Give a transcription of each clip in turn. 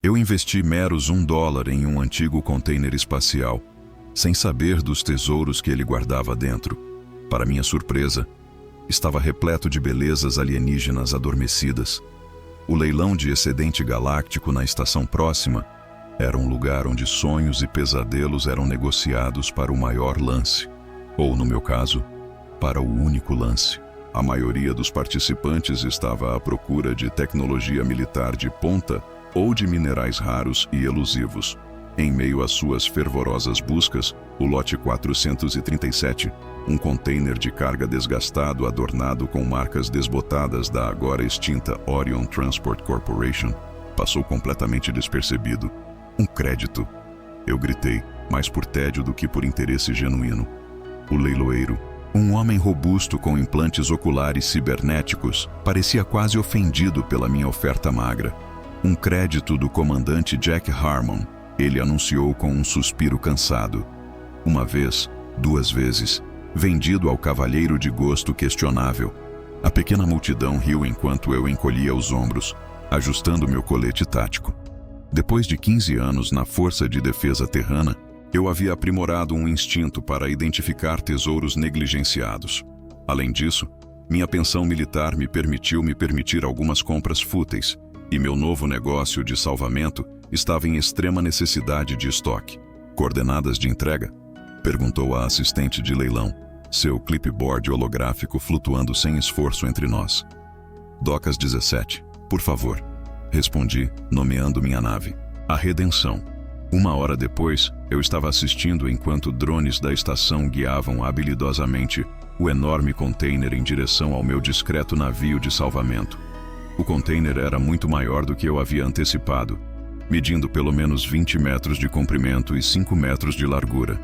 Eu investi meros $1 em um antigo container espacial, sem saber dos tesouros que ele guardava dentro. Para minha surpresa, estava repleto de belezas alienígenas adormecidas. O leilão de excedente galáctico na estação próxima era um lugar onde sonhos e pesadelos eram negociados para o maior lance, ou, no meu caso, para o único lance. A maioria dos participantes estava à procura de tecnologia militar de ponta ou de minerais raros e elusivos. Em meio às suas fervorosas buscas, o lote 437, um container de carga desgastado adornado com marcas desbotadas da agora extinta Orion Transport Corporation, passou completamente despercebido. Um crédito! Eu gritei, mais por tédio do que por interesse genuíno. O leiloeiro, um homem robusto com implantes oculares cibernéticos, parecia quase ofendido pela minha oferta magra. Um crédito do comandante Jack Harmon, ele anunciou com um suspiro cansado. Uma vez, 2 vezes, vendido ao cavalheiro de gosto questionável. A pequena multidão riu enquanto eu encolhia os ombros, ajustando meu colete tático. Depois de 15 anos na Força de Defesa Terrana, eu havia aprimorado um instinto para identificar tesouros negligenciados. Além disso, minha pensão militar me permitir algumas compras fúteis, e meu novo negócio de salvamento estava em extrema necessidade de estoque. Coordenadas de entrega? Perguntou a assistente de leilão, seu clipboard holográfico flutuando sem esforço entre nós. Docas 17, por favor. Respondi, nomeando minha nave. A Redenção. 1 hora depois, eu estava assistindo enquanto drones da estação guiavam habilidosamente o enorme container em direção ao meu discreto navio de salvamento. O container era muito maior do que eu havia antecipado, medindo pelo menos 20 metros de comprimento e 5 metros de largura.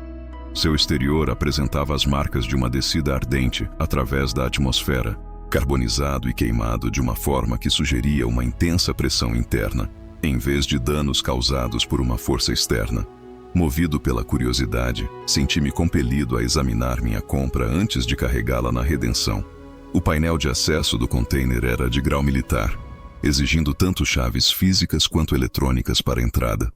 Seu exterior apresentava as marcas de uma descida ardente através da atmosfera, carbonizado e queimado de uma forma que sugeria uma intensa pressão interna, em vez de danos causados por uma força externa. Movido pela curiosidade, senti-me compelido a examinar minha compra antes de carregá-la na Redenção. O painel de acesso do container era de grau militar, exigindo tanto chaves físicas quanto eletrônicas para a entrada.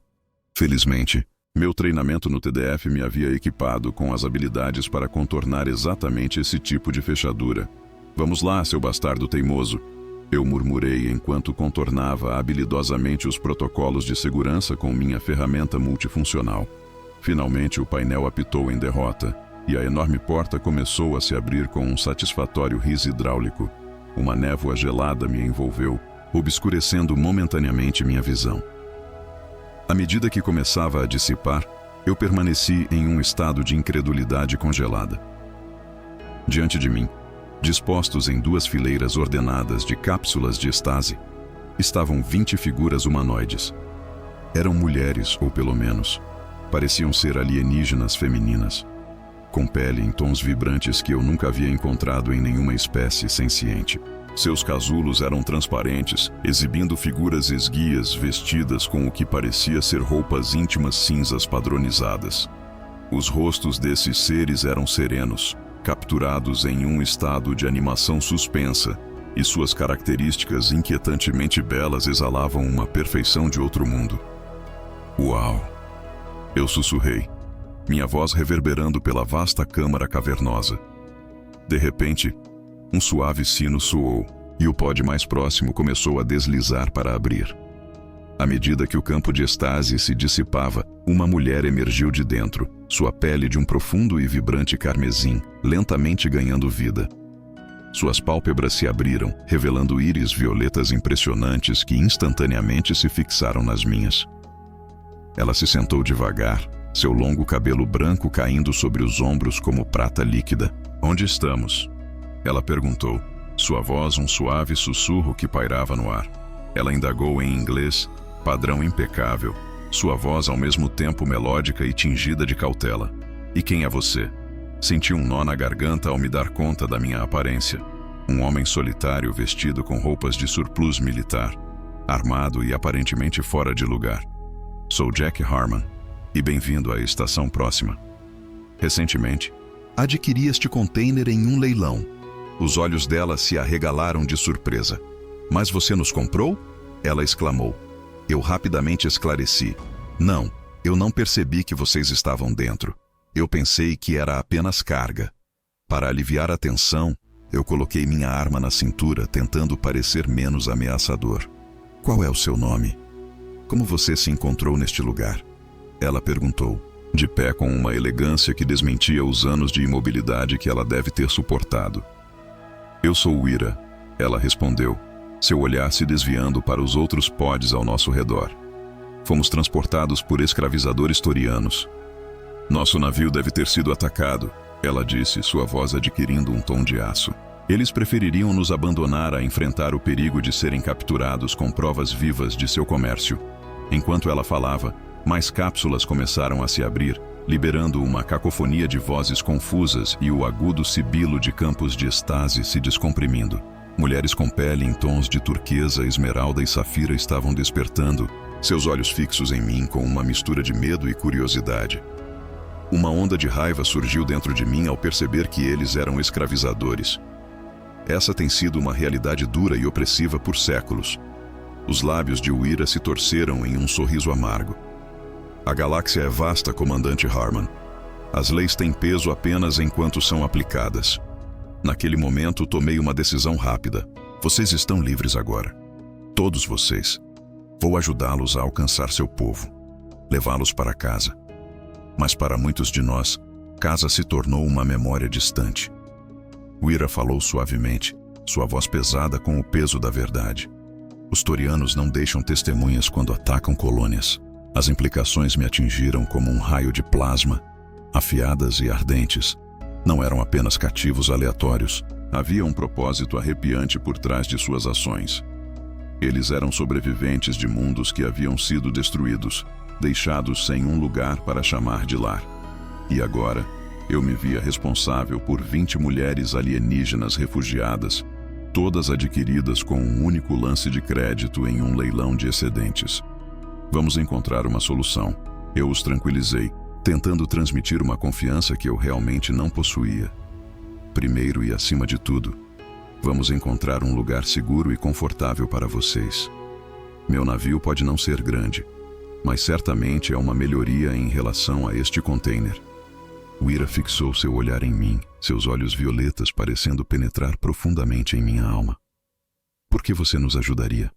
Felizmente, meu treinamento no TDF me havia equipado com as habilidades para contornar exatamente esse tipo de fechadura. Vamos lá, seu bastardo teimoso, eu murmurei enquanto contornava habilidosamente os protocolos de segurança com minha ferramenta multifuncional. Finalmente o painel apitou em derrota, e a enorme porta começou a se abrir com um satisfatório riso hidráulico. Uma névoa gelada me envolveu, obscurecendo momentaneamente minha visão. À medida que começava a dissipar, eu permaneci em um estado de incredulidade congelada. Diante de mim, dispostos em 2 fileiras ordenadas de cápsulas de estase, estavam 20 figuras humanoides. Eram mulheres, ou pelo menos, pareciam ser alienígenas femininas, com pele em tons vibrantes que eu nunca havia encontrado em nenhuma espécie senciente. Seus casulos eram transparentes, exibindo figuras esguias vestidas com o que parecia ser roupas íntimas cinzas padronizadas. Os rostos desses seres eram serenos, capturados em um estado de animação suspensa, e suas características inquietantemente belas exalavam uma perfeição de outro mundo. Uau! Eu sussurrei, minha voz reverberando pela vasta câmara cavernosa. De repente, um suave sino soou, e o pod mais próximo começou a deslizar para abrir. À medida que o campo de estase se dissipava, uma mulher emergiu de dentro, sua pele de um profundo e vibrante carmesim, lentamente ganhando vida. Suas pálpebras se abriram, revelando íris violetas impressionantes que instantaneamente se fixaram nas minhas. Ela se sentou devagar, seu longo cabelo branco caindo sobre os ombros como prata líquida. "Onde estamos?" Ela perguntou, sua voz um suave sussurro que pairava no ar. Ela indagou em inglês, padrão impecável, sua voz ao mesmo tempo melódica e tingida de cautela. "E quem é você?" Senti um nó na garganta ao me dar conta da minha aparência. Um homem solitário vestido com roupas de surplus militar, armado e aparentemente fora de lugar. "Sou Jack Harmon, e bem-vindo à estação próxima. Recentemente, adquiri este container em um leilão." Os olhos dela se arregalaram de surpresa. "Mas você nos comprou?" ela exclamou. Eu rapidamente esclareci. Não, eu não percebi que vocês estavam dentro. Eu pensei que era apenas carga. Para aliviar a tensão, eu coloquei minha arma na cintura, tentando parecer menos ameaçador. Qual é o seu nome? Como você se encontrou neste lugar? Ela perguntou, de pé com uma elegância que desmentia os anos de imobilidade que ela deve ter suportado. Eu sou Wira, ela respondeu, seu olhar se desviando para os outros pods ao nosso redor. Fomos transportados por escravizadores torianos. Nosso navio deve ter sido atacado, ela disse, sua voz adquirindo um tom de aço. Eles prefeririam nos abandonar a enfrentar o perigo de serem capturados com provas vivas de seu comércio. Enquanto ela falava, mais cápsulas começaram a se abrir, liberando uma cacofonia de vozes confusas e o agudo sibilo de campos de estase se descomprimindo. Mulheres com pele em tons de turquesa, esmeralda e safira estavam despertando, seus olhos fixos em mim com uma mistura de medo e curiosidade. Uma onda de raiva surgiu dentro de mim ao perceber que eles eram escravizadores. Essa tem sido uma realidade dura e opressiva por séculos. Os lábios de Wira se torceram em um sorriso amargo. A galáxia é vasta, comandante Harman. As leis têm peso apenas enquanto são aplicadas. Naquele momento, tomei uma decisão rápida. Vocês estão livres agora. Todos vocês. Vou ajudá-los a alcançar seu povo. Levá-los para casa. Mas para muitos de nós, casa se tornou uma memória distante. Wira falou suavemente, sua voz pesada com o peso da verdade. Os torianos não deixam testemunhas quando atacam colônias. As implicações me atingiram como um raio de plasma, afiadas e ardentes. Não eram apenas cativos aleatórios. Havia um propósito arrepiante por trás de suas ações. Eles eram sobreviventes de mundos que haviam sido destruídos, deixados sem um lugar para chamar de lar. E agora, eu me via responsável por 20 mulheres alienígenas refugiadas, todas adquiridas com um único lance de crédito em um leilão de excedentes. Vamos encontrar uma solução. Eu os tranquilizei, tentando transmitir uma confiança que eu realmente não possuía. Primeiro e acima de tudo, vamos encontrar um lugar seguro e confortável para vocês. Meu navio pode não ser grande, mas certamente é uma melhoria em relação a este container. Wira fixou seu olhar em mim, seus olhos violetas parecendo penetrar profundamente em minha alma. Por que você nos ajudaria?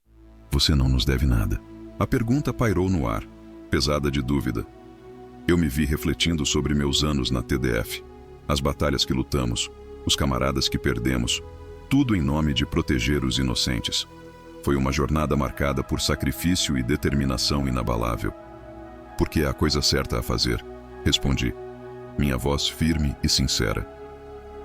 Você não nos deve nada. A pergunta pairou no ar, pesada de dúvida. Eu me vi refletindo sobre meus anos na TDF, as batalhas que lutamos, os camaradas que perdemos, tudo em nome de proteger os inocentes. Foi uma jornada marcada por sacrifício e determinação inabalável. Porque é a coisa certa a fazer, respondi, minha voz firme e sincera.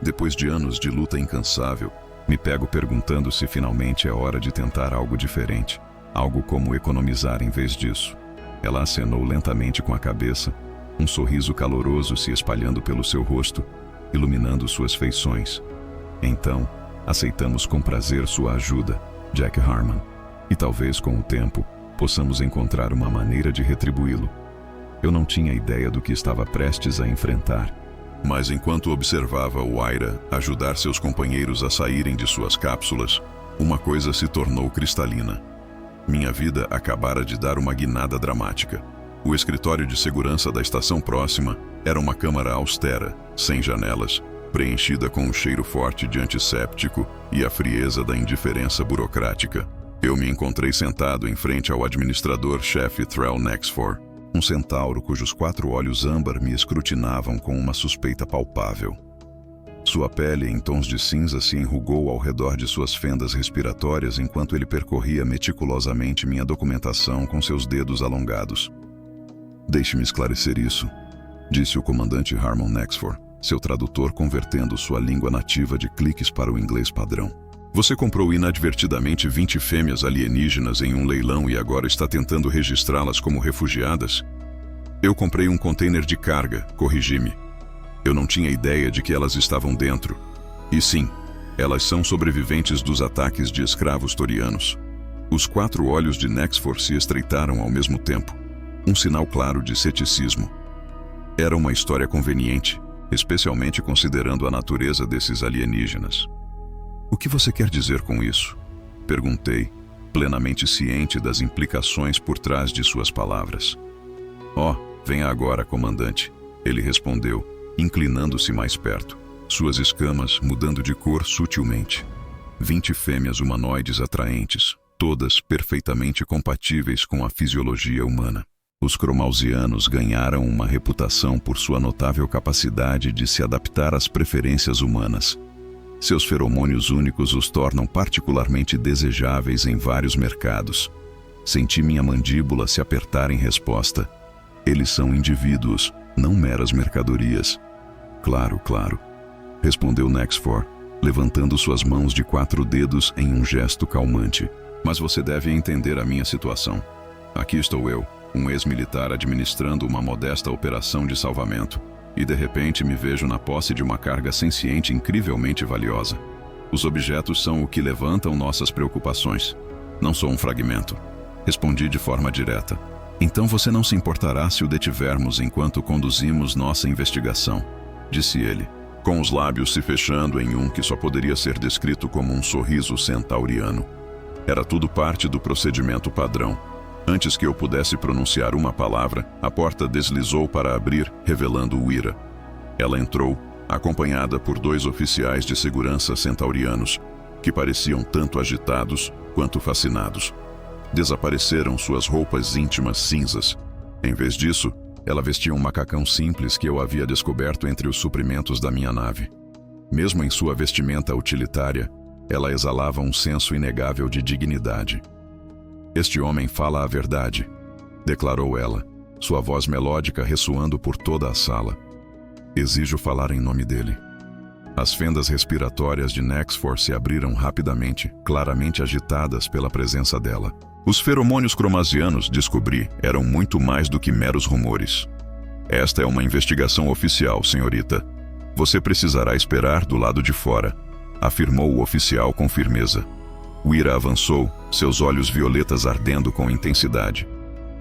Depois de anos de luta incansável, me pego perguntando se finalmente é hora de tentar algo diferente, algo como economizar em vez disso. Ela acenou lentamente com a cabeça, um sorriso caloroso se espalhando pelo seu rosto, iluminando suas feições. Então, aceitamos com prazer sua ajuda, Jack Harman, e talvez com o tempo possamos encontrar uma maneira de retribuí-lo. Eu não tinha ideia do que estava prestes a enfrentar. Mas enquanto observava Wira ajudar seus companheiros a saírem de suas cápsulas, uma coisa se tornou cristalina. Minha vida acabara de dar uma guinada dramática. O escritório de segurança da estação próxima era uma câmara austera, sem janelas, preenchida com um cheiro forte de antisséptico e a frieza da indiferença burocrática. Eu me encontrei sentado em frente ao administrador-chefe Thrall Nexfor, um centauro cujos 4 olhos âmbar me escrutinavam com uma suspeita palpável. Sua pele em tons de cinza se enrugou ao redor de suas fendas respiratórias enquanto ele percorria meticulosamente minha documentação com seus dedos alongados. Deixe-me esclarecer isso, disse o comandante Harmon Nexfor, seu tradutor convertendo sua língua nativa de cliques para o inglês padrão. Você comprou inadvertidamente 20 fêmeas alienígenas em um leilão e agora está tentando registrá-las como refugiadas? Eu comprei um container de carga, corrigi-me. Eu não tinha ideia de que elas estavam dentro. E sim, elas são sobreviventes dos ataques de escravos torianos. Os 4 olhos de Nexfor se estreitaram ao mesmo tempo, um sinal claro de ceticismo. Era uma história conveniente, especialmente considerando a natureza desses alienígenas. O que você quer dizer com isso? Perguntei, plenamente ciente das implicações por trás de suas palavras. "Oh, venha agora, comandante", ele respondeu, inclinando-se mais perto, suas escamas mudando de cor sutilmente. 20 fêmeas humanoides atraentes, todas perfeitamente compatíveis com a fisiologia humana. Os cromausianos ganharam uma reputação por sua notável capacidade de se adaptar às preferências humanas. Seus feromônios únicos os tornam particularmente desejáveis em vários mercados. Senti minha mandíbula se apertar em resposta. Eles são indivíduos, não meras mercadorias. Claro, claro, respondeu Nexfor, levantando suas mãos de 4 dedos em um gesto calmante. Mas você deve entender a minha situação. Aqui estou eu, um ex-militar administrando uma modesta operação de salvamento, e de repente me vejo na posse de uma carga senciente incrivelmente valiosa. Os objetos são o que levantam nossas preocupações. Não sou um fragmento. Respondi de forma direta. Então você não se importará se o detivermos enquanto conduzimos nossa investigação, disse ele, com os lábios se fechando em um que só poderia ser descrito como um sorriso centauriano. Era tudo parte do procedimento padrão. Antes que eu pudesse pronunciar uma palavra, a porta deslizou para abrir, revelando Wira. Ela entrou, acompanhada por 2 oficiais de segurança centaurianos, que pareciam tanto agitados quanto fascinados. Desapareceram suas roupas íntimas cinzas. Em vez disso, ela vestia um macacão simples que eu havia descoberto entre os suprimentos da minha nave. Mesmo em sua vestimenta utilitária, ela exalava um senso inegável de dignidade. "Este homem fala a verdade", declarou ela, sua voz melódica ressoando por toda a sala. "Exijo falar em nome dele." As fendas respiratórias de Nexfor se abriram rapidamente, claramente agitadas pela presença dela. Os feromônios cromasianos, descobri, eram muito mais do que meros rumores. "Esta é uma investigação oficial, senhorita. Você precisará esperar do lado de fora", afirmou o oficial com firmeza. Wira avançou, seus olhos violetas ardendo com intensidade.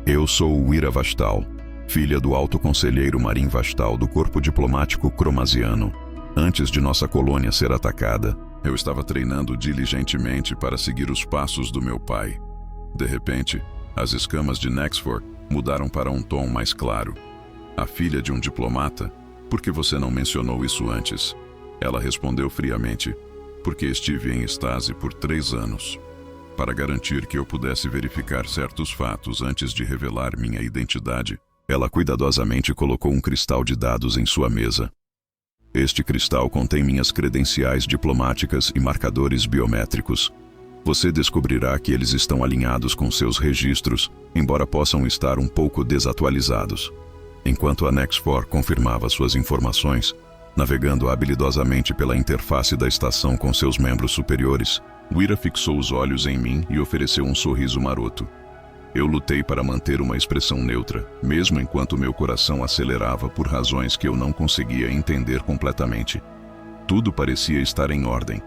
"Eu sou Wira Vastal, filha do alto conselheiro Marim Vastal do corpo diplomático cromasiano. Antes de nossa colônia ser atacada, eu estava treinando diligentemente para seguir os passos do meu pai. De repente, as escamas de Nexfor mudaram para um tom mais claro. A filha de um diplomata? Por que você não mencionou isso antes?" Ela respondeu friamente. "Porque estive em estase por 3 anos. Para garantir que eu pudesse verificar certos fatos antes de revelar minha identidade, ela cuidadosamente colocou um cristal de dados em sua mesa. Este cristal contém minhas credenciais diplomáticas e marcadores biométricos. Você descobrirá que eles estão alinhados com seus registros, embora possam estar um pouco desatualizados." Enquanto a Nexfor confirmava suas informações, navegando habilidosamente pela interface da estação com seus membros superiores, Wira fixou os olhos em mim e ofereceu um sorriso maroto. Eu lutei para manter uma expressão neutra, mesmo enquanto meu coração acelerava por razões que eu não conseguia entender completamente. Tudo parecia estar em ordem.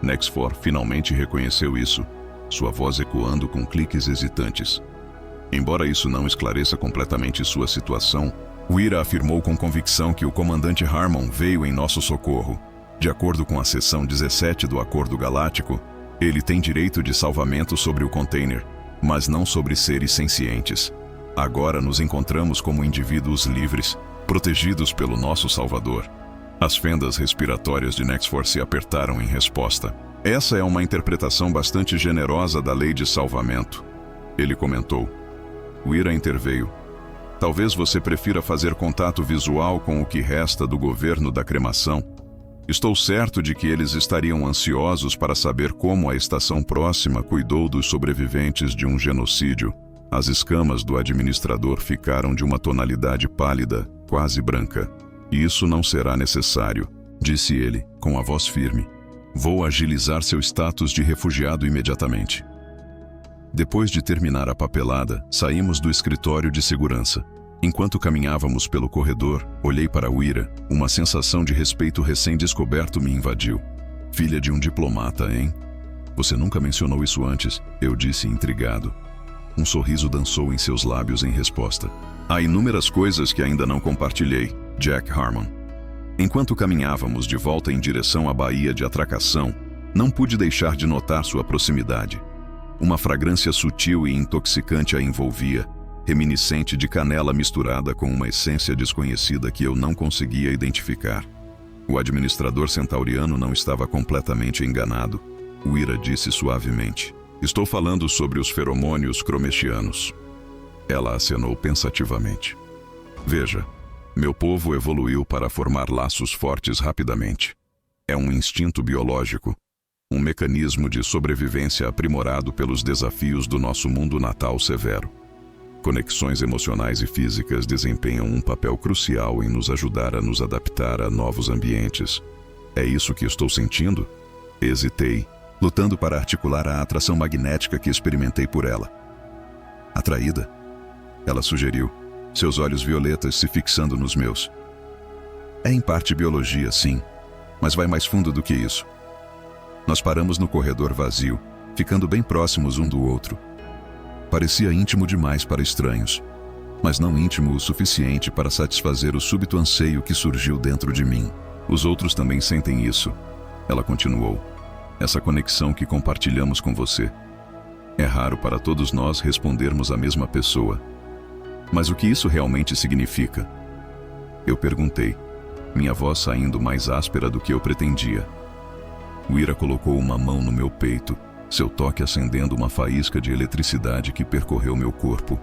Nexfor finalmente reconheceu isso, sua voz ecoando com cliques hesitantes. Embora isso não esclareça completamente sua situação, Wira afirmou com convicção que o comandante Harmon veio em nosso socorro. De acordo com a seção 17 do Acordo Galáctico, ele tem direito de salvamento sobre o container, mas não sobre seres sencientes. Agora nos encontramos como indivíduos livres, protegidos pelo nosso Salvador. As fendas respiratórias de Nexfor se apertaram em resposta. "Essa é uma interpretação bastante generosa da lei de salvamento", ele comentou. Wira interveio. "Talvez você prefira fazer contato visual com o que resta do governo da cremação. Estou certo de que eles estariam ansiosos para saber como a estação próxima cuidou dos sobreviventes de um genocídio." As escamas do administrador ficaram de uma tonalidade pálida, quase branca. "Isso não será necessário", disse ele, com a voz firme. "Vou agilizar seu status de refugiado imediatamente." Depois de terminar a papelada, saímos do escritório de segurança. Enquanto caminhávamos pelo corredor, olhei para Wira. Uma sensação de respeito recém-descoberto me invadiu. "Filha de um diplomata, hein? Você nunca mencionou isso antes", eu disse intrigado. Um sorriso dançou em seus lábios em resposta. "Há inúmeras coisas que ainda não compartilhei, Jack Harmon." Enquanto caminhávamos de volta em direção à baía de atracação, não pude deixar de notar sua proximidade. Uma fragrância sutil e intoxicante a envolvia, reminiscente de canela misturada com uma essência desconhecida que eu não conseguia identificar. O administrador centauriano não estava completamente enganado. Wira disse suavemente: "Estou falando sobre os feromônios cromechianos." Ela acenou pensativamente. "Veja, meu povo evoluiu para formar laços fortes rapidamente. É um instinto biológico, um mecanismo de sobrevivência aprimorado pelos desafios do nosso mundo natal severo. Conexões emocionais e físicas desempenham um papel crucial em nos ajudar a nos adaptar a novos ambientes. É isso que estou sentindo?" Hesitei, lutando para articular a atração magnética que experimentei por ela. "Atraída?" Ela sugeriu, seus olhos violetas se fixando nos meus. "É em parte biologia, sim, mas vai mais fundo do que isso." Nós paramos no corredor vazio, ficando bem próximos um do outro. Parecia íntimo demais para estranhos, mas não íntimo o suficiente para satisfazer o súbito anseio que surgiu dentro de mim. "Os outros também sentem isso," ela continuou. "Essa conexão que compartilhamos com você. É raro para todos nós respondermos à mesma pessoa. Mas o que isso realmente significa?" Eu perguntei, minha voz saindo mais áspera do que eu pretendia. Wira colocou uma mão no meu peito, seu toque acendendo uma faísca de eletricidade que percorreu meu corpo.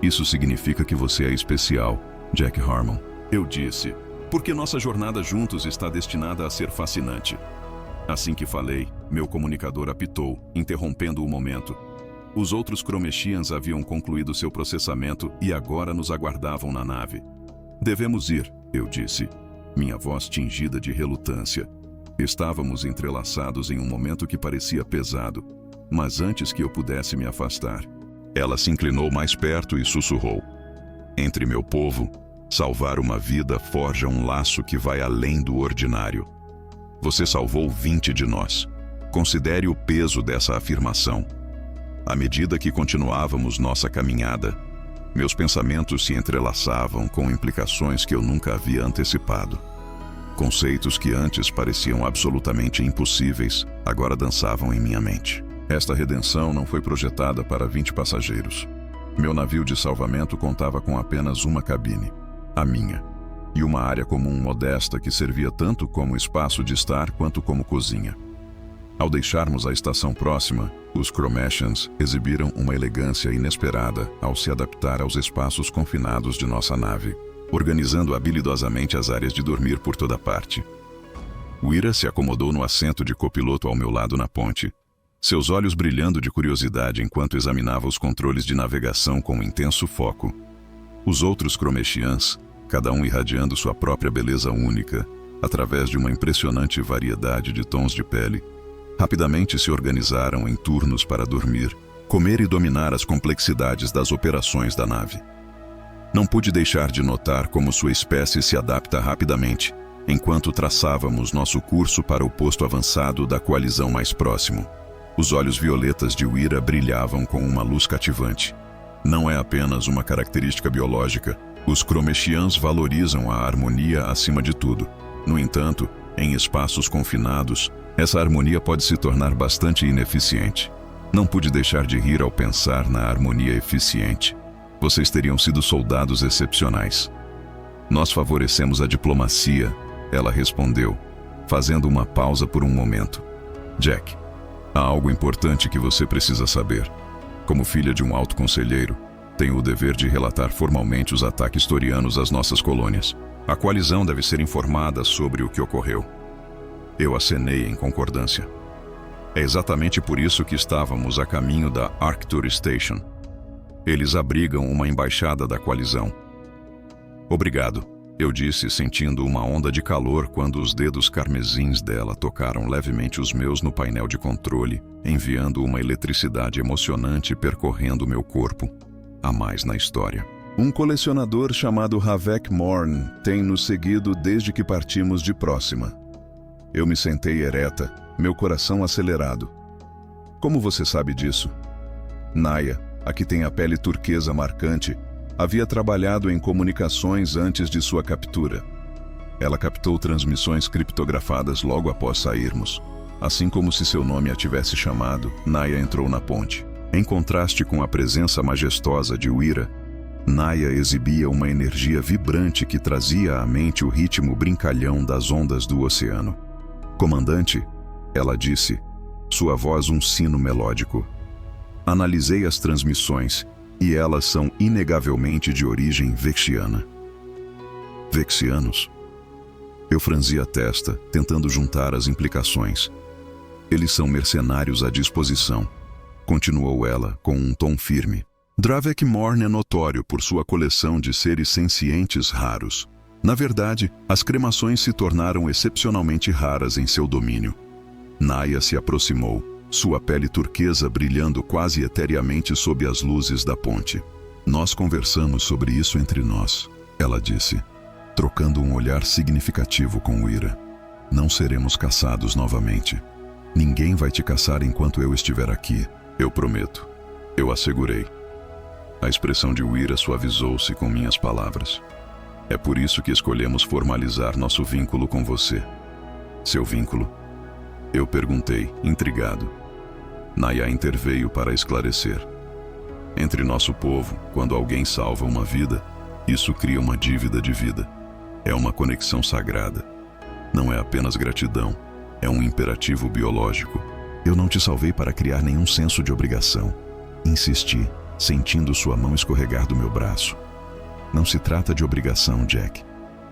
"Isso significa que você é especial, Jack Harmon," eu disse, "porque nossa jornada juntos está destinada a ser fascinante." Assim que falei, meu comunicador apitou, interrompendo o momento. Os outros Cromechians haviam concluído seu processamento e agora nos aguardavam na nave. "Devemos ir," eu disse, minha voz tingida de relutância. Estávamos entrelaçados em um momento que parecia pesado, mas antes que eu pudesse me afastar, ela se inclinou mais perto e sussurrou: "Entre meu povo, salvar uma vida forja um laço que vai além do ordinário. Você salvou 20 de nós. Considere o peso dessa afirmação." À medida que continuávamos nossa caminhada, meus pensamentos se entrelaçavam com implicações que eu nunca havia antecipado. Conceitos que antes pareciam absolutamente impossíveis, agora dançavam em minha mente. Esta redenção não foi projetada para 20 passageiros. Meu navio de salvamento contava com apenas uma cabine, a minha, e uma área comum modesta que servia tanto como espaço de estar quanto como cozinha. Ao deixarmos a estação próxima, os Cromechians exibiram uma elegância inesperada ao se adaptar aos espaços confinados de nossa nave, organizando habilidosamente as áreas de dormir por toda parte. Wira se acomodou no assento de copiloto ao meu lado na ponte, seus olhos brilhando de curiosidade enquanto examinava os controles de navegação com intenso foco. Os outros Cromechians, cada um irradiando sua própria beleza única, através de uma impressionante variedade de tons de pele, rapidamente se organizaram em turnos para dormir, comer e dominar as complexidades das operações da nave. Não pude deixar de notar como sua espécie se adapta rapidamente, enquanto traçávamos nosso curso para o posto avançado da coalizão mais próximo. Os olhos violetas de Wira brilhavam com uma luz cativante. Não é apenas uma característica biológica, os Cromechians valorizam a harmonia acima de tudo. No entanto, em espaços confinados, essa harmonia pode se tornar bastante ineficiente. Não pude deixar de rir ao pensar na harmonia eficiente. Vocês teriam sido soldados excepcionais. Nós favorecemos a diplomacia, ela respondeu, fazendo uma pausa por um momento. Jack, há algo importante que você precisa saber. Como filha de um alto conselheiro, tenho o dever de relatar formalmente os ataques torianos às nossas colônias. A coalizão deve ser informada sobre o que ocorreu. Eu acenei em concordância. É exatamente por isso que estávamos a caminho da Arctur Station. Eles abrigam uma embaixada da coalizão. Obrigado, eu disse, sentindo uma onda de calor quando os dedos carmesins dela tocaram levemente os meus no painel de controle, enviando uma eletricidade emocionante percorrendo meu corpo. A mais na história. Um colecionador chamado Ravek Morn tem nos seguido desde que partimos de Próxima. Eu me sentei ereta, meu coração acelerado. Como você sabe disso? Naya, a que tem a pele turquesa marcante, havia trabalhado em comunicações antes de sua captura. Ela captou transmissões criptografadas logo após sairmos. Assim como se seu nome a tivesse chamado, Naya entrou na ponte. Em contraste com a presença majestosa de Wira, Naya exibia uma energia vibrante que trazia à mente o ritmo brincalhão das ondas do oceano. Comandante, ela disse, sua voz um sino melódico. Analisei as transmissões e elas são inegavelmente de origem vexiana. Vexianos? Eu franzi a testa, tentando juntar as implicações. Eles são mercenários à disposição, continuou ela com um tom firme. Dravek Morn é notório por sua coleção de seres sencientes raros. Na verdade, as cremações se tornaram excepcionalmente raras em seu domínio. Naya se aproximou, sua pele turquesa brilhando quase etereamente sob as luzes da ponte. Nós conversamos sobre isso entre nós, ela disse, trocando um olhar significativo com Wira. Não seremos caçados novamente. Ninguém vai te caçar enquanto eu estiver aqui, eu prometo. Eu assegurei. A expressão de Wira suavizou-se com minhas palavras. É por isso que escolhemos formalizar nosso vínculo com você. Seu vínculo? Eu perguntei, intrigado. Naya interveio para esclarecer. Entre nosso povo, quando alguém salva uma vida, isso cria uma dívida de vida. É uma conexão sagrada. Não é apenas gratidão, é um imperativo biológico. Eu não te salvei para criar nenhum senso de obrigação. Insisti, sentindo sua mão escorregar do meu braço. Não se trata de obrigação, Jack.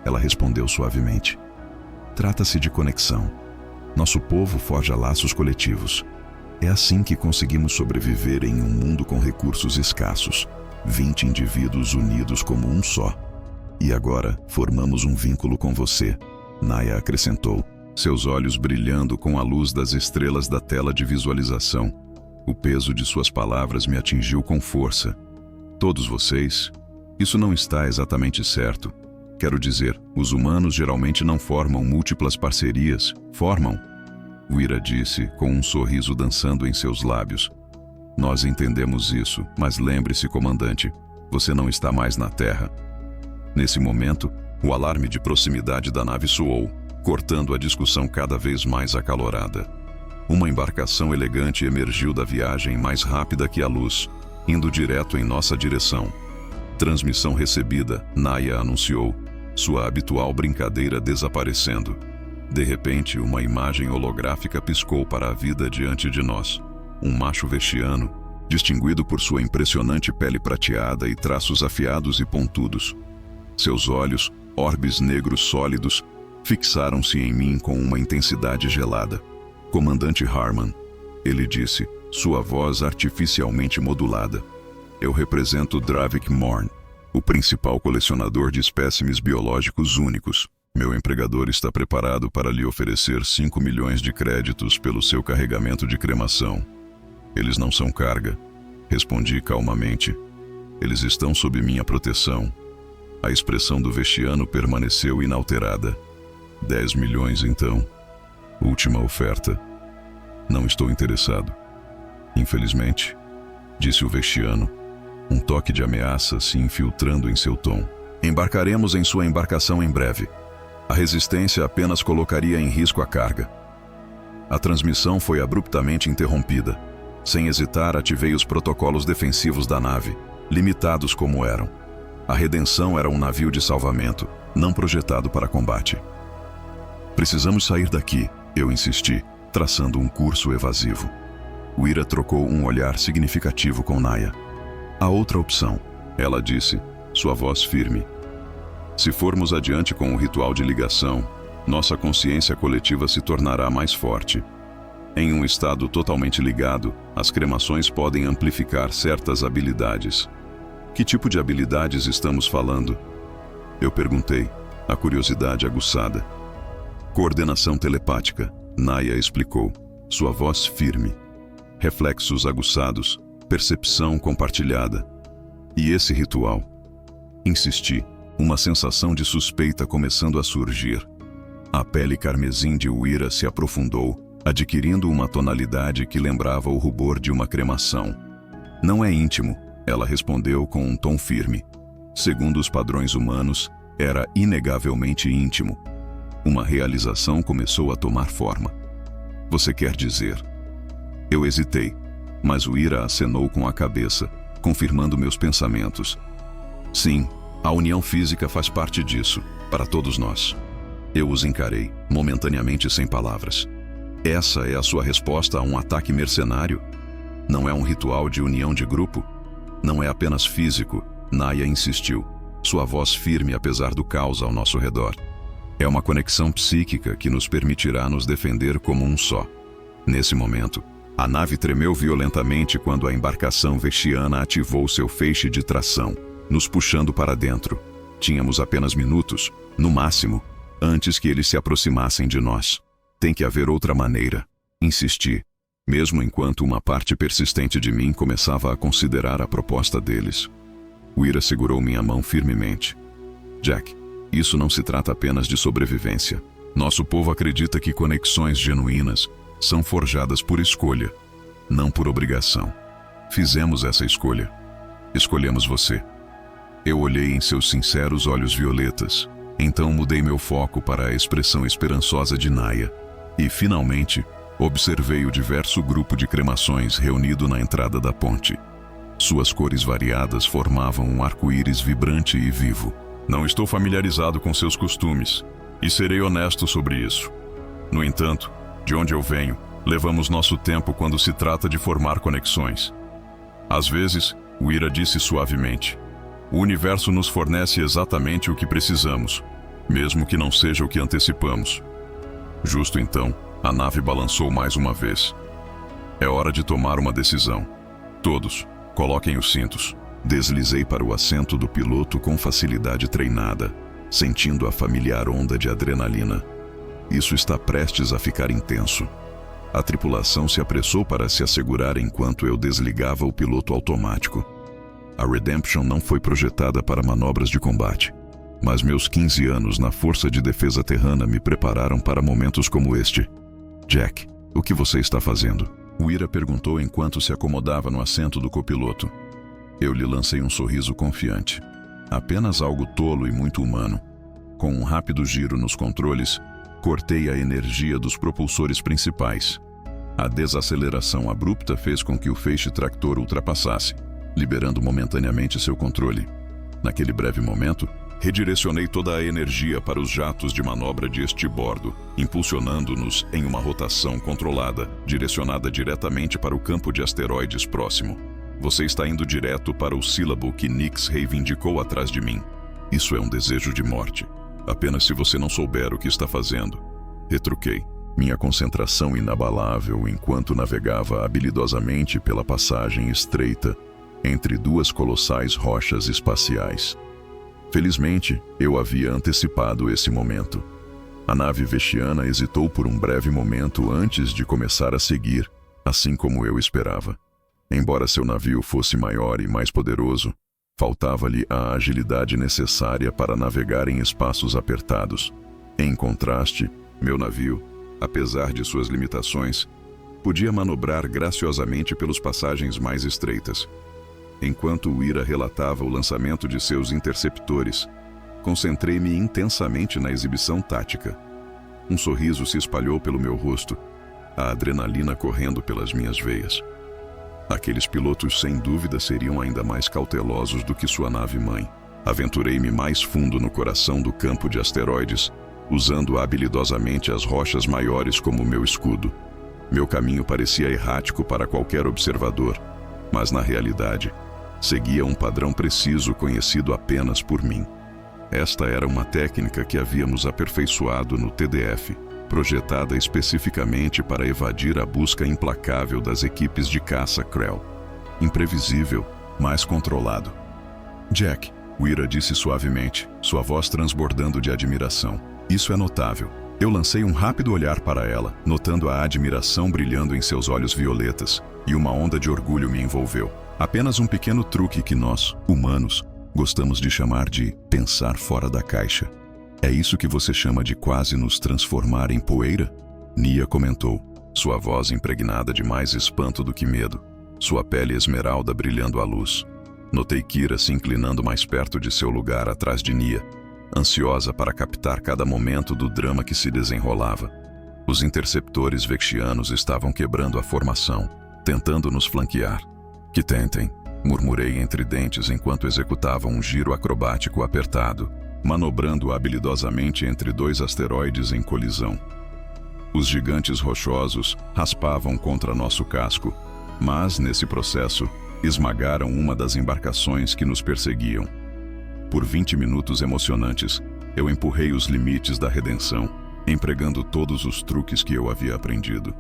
Ela respondeu suavemente. Trata-se de conexão. Nosso povo forja laços coletivos. É assim que conseguimos sobreviver em um mundo com recursos escassos. 20 indivíduos unidos como um só. E agora formamos um vínculo com você, Naya acrescentou, seus olhos brilhando com a luz das estrelas da tela de visualização. O peso de suas palavras me atingiu com força. Todos vocês? Isso não está exatamente certo. Quero dizer, os humanos geralmente não formam múltiplas parcerias, formam? Wira disse, com um sorriso dançando em seus lábios. Nós entendemos isso, mas lembre-se, comandante, você não está mais na Terra. Nesse momento, o alarme de proximidade da nave soou, cortando a discussão cada vez mais acalorada. Uma embarcação elegante emergiu da viagem mais rápida que a luz, indo direto em nossa direção. Transmissão recebida, Naya anunciou, sua habitual brincadeira desaparecendo. De repente, uma imagem holográfica piscou para a vida diante de nós. Um macho vexiano, distinguido por sua impressionante pele prateada e traços afiados e pontudos. Seus olhos, orbes negros sólidos, fixaram-se em mim com uma intensidade gelada. Comandante Harman, ele disse, sua voz artificialmente modulada. Eu represento Dravik Morn, o principal colecionador de espécimes biológicos únicos. Meu empregador está preparado para lhe oferecer 5 milhões de créditos pelo seu carregamento de cremação. Eles não são carga, respondi calmamente. Eles estão sob minha proteção. A expressão do vexiano permaneceu inalterada. 10 milhões, então. Última oferta. Não estou interessado. Infelizmente, disse o vexiano, um toque de ameaça se infiltrando em seu tom. Embarcaremos em sua embarcação em breve. A resistência apenas colocaria em risco a carga. A transmissão foi abruptamente interrompida. Sem hesitar, ativei os protocolos defensivos da nave, limitados como eram. A Redenção era um navio de salvamento, não projetado para combate. Precisamos sair daqui, eu insisti, traçando um curso evasivo. Wira trocou um olhar significativo com Naya. Há outra opção, ela disse, sua voz firme. Se formos adiante com o ritual de ligação, nossa consciência coletiva se tornará mais forte. Em um estado totalmente ligado, as cremações podem amplificar certas habilidades. Que tipo de habilidades estamos falando? Eu perguntei, a curiosidade aguçada. Coordenação telepática, Naya explicou, sua voz firme. Reflexos aguçados, percepção compartilhada. E esse ritual? Insisti, uma sensação de suspeita começando a surgir. A pele carmesim de Wira se aprofundou, adquirindo uma tonalidade que lembrava o rubor de uma cremação. Não é íntimo, ela respondeu com um tom firme. Segundo os padrões humanos, era inegavelmente íntimo. Uma realização começou a tomar forma. Você quer dizer? Eu hesitei, mas o Ira acenou com a cabeça, confirmando meus pensamentos. Sim, a união física faz parte disso, para todos nós. Eu os encarei, momentaneamente sem palavras. Essa é a sua resposta a um ataque mercenário? Não é um ritual de união de grupo? Não é apenas físico, Naya insistiu, sua voz firme apesar do caos ao nosso redor. É uma conexão psíquica que nos permitirá nos defender como um só. Nesse momento, a nave tremeu violentamente quando a embarcação vexiana ativou seu feixe de tração, nos puxando para dentro. Tínhamos apenas minutos, no máximo, antes que eles se aproximassem de nós. Tem que haver outra maneira, insisti, mesmo enquanto uma parte persistente de mim começava a considerar a proposta deles. O Ira segurou minha mão firmemente. Jack, isso não se trata apenas de sobrevivência. Nosso povo acredita que conexões genuínas são forjadas por escolha, não por obrigação. Fizemos essa escolha. Escolhemos você. Eu olhei em seus sinceros olhos violetas. Então mudei meu foco para a expressão esperançosa de Naya. E, finalmente, observei o diverso grupo de cremações reunido na entrada da ponte. Suas cores variadas formavam um arco-íris vibrante e vivo. Não estou familiarizado com seus costumes, e serei honesto sobre isso. No entanto, de onde eu venho, levamos nosso tempo quando se trata de formar conexões. Às vezes, o Ira disse suavemente, o universo nos fornece exatamente o que precisamos, mesmo que não seja o que antecipamos. Justo então, a nave balançou mais uma vez. É hora de tomar uma decisão. Todos, coloquem os cintos. Deslizei para o assento do piloto com facilidade treinada, sentindo a familiar onda de adrenalina. Isso está prestes a ficar intenso. A tripulação se apressou para se assegurar enquanto eu desligava o piloto automático. A Redemption não foi projetada para manobras de combate, mas meus 15 anos na Força de Defesa Terrana me prepararam para momentos como este. Jack, o que você está fazendo? O Ira perguntou enquanto se acomodava no assento do copiloto. Eu lhe lancei um sorriso confiante. Apenas algo tolo e muito humano. Com um rápido giro nos controles, cortei a energia dos propulsores principais. A desaceleração abrupta fez com que o feixe tractor ultrapassasse, liberando momentaneamente seu controle. Naquele breve momento, redirecionei toda a energia para os jatos de manobra de estibordo, impulsionando-nos em uma rotação controlada, direcionada diretamente para o campo de asteroides próximo. Você está indo direto para o sílabo que Nix reivindicou atrás de mim. Isso é um desejo de morte. Apenas se você não souber o que está fazendo. Retruquei, minha concentração inabalável enquanto navegava habilidosamente pela passagem estreita entre duas colossais rochas espaciais. Felizmente, eu havia antecipado esse momento. A nave vexiana hesitou por um breve momento antes de começar a seguir, assim como eu esperava. Embora seu navio fosse maior e mais poderoso, faltava-lhe a agilidade necessária para navegar em espaços apertados. Em contraste, meu navio, apesar de suas limitações, podia manobrar graciosamente pelas passagens mais estreitas. Enquanto o Ira relatava o lançamento de seus interceptores, concentrei-me intensamente na exibição tática. Um sorriso se espalhou pelo meu rosto, a adrenalina correndo pelas minhas veias. Aqueles pilotos sem dúvida seriam ainda mais cautelosos do que sua nave-mãe. Aventurei-me mais fundo no coração do campo de asteroides, usando habilidosamente as rochas maiores como meu escudo. Meu caminho parecia errático para qualquer observador, mas na realidade, seguia um padrão preciso conhecido apenas por mim. Esta era uma técnica que havíamos aperfeiçoado no TDF, projetada especificamente para evadir a busca implacável das equipes de caça Krell. Imprevisível, mas controlado. Jack, o Ira disse suavemente, sua voz transbordando de admiração. Isso é notável. Eu lancei um rápido olhar para ela, notando a admiração brilhando em seus olhos violetas, e uma onda de orgulho me envolveu. Apenas um pequeno truque que nós, humanos, gostamos de chamar de pensar fora da caixa. É isso que você chama de quase nos transformar em poeira? Nia comentou, sua voz impregnada de mais espanto do que medo, sua pele esmeralda brilhando à luz. Notei Kira se inclinando mais perto de seu lugar atrás de Nia, ansiosa para captar cada momento do drama que se desenrolava. Os interceptores vexianos estavam quebrando a formação, tentando nos flanquear. Que tentem, murmurei entre dentes enquanto executavam um giro acrobático apertado, manobrando habilidosamente entre dois asteroides em colisão. Os gigantes rochosos raspavam contra nosso casco, mas, nesse processo, esmagaram uma das embarcações que nos perseguiam. Por 20 minutos emocionantes, eu empurrei os limites da redenção, empregando todos os truques que eu havia aprendido.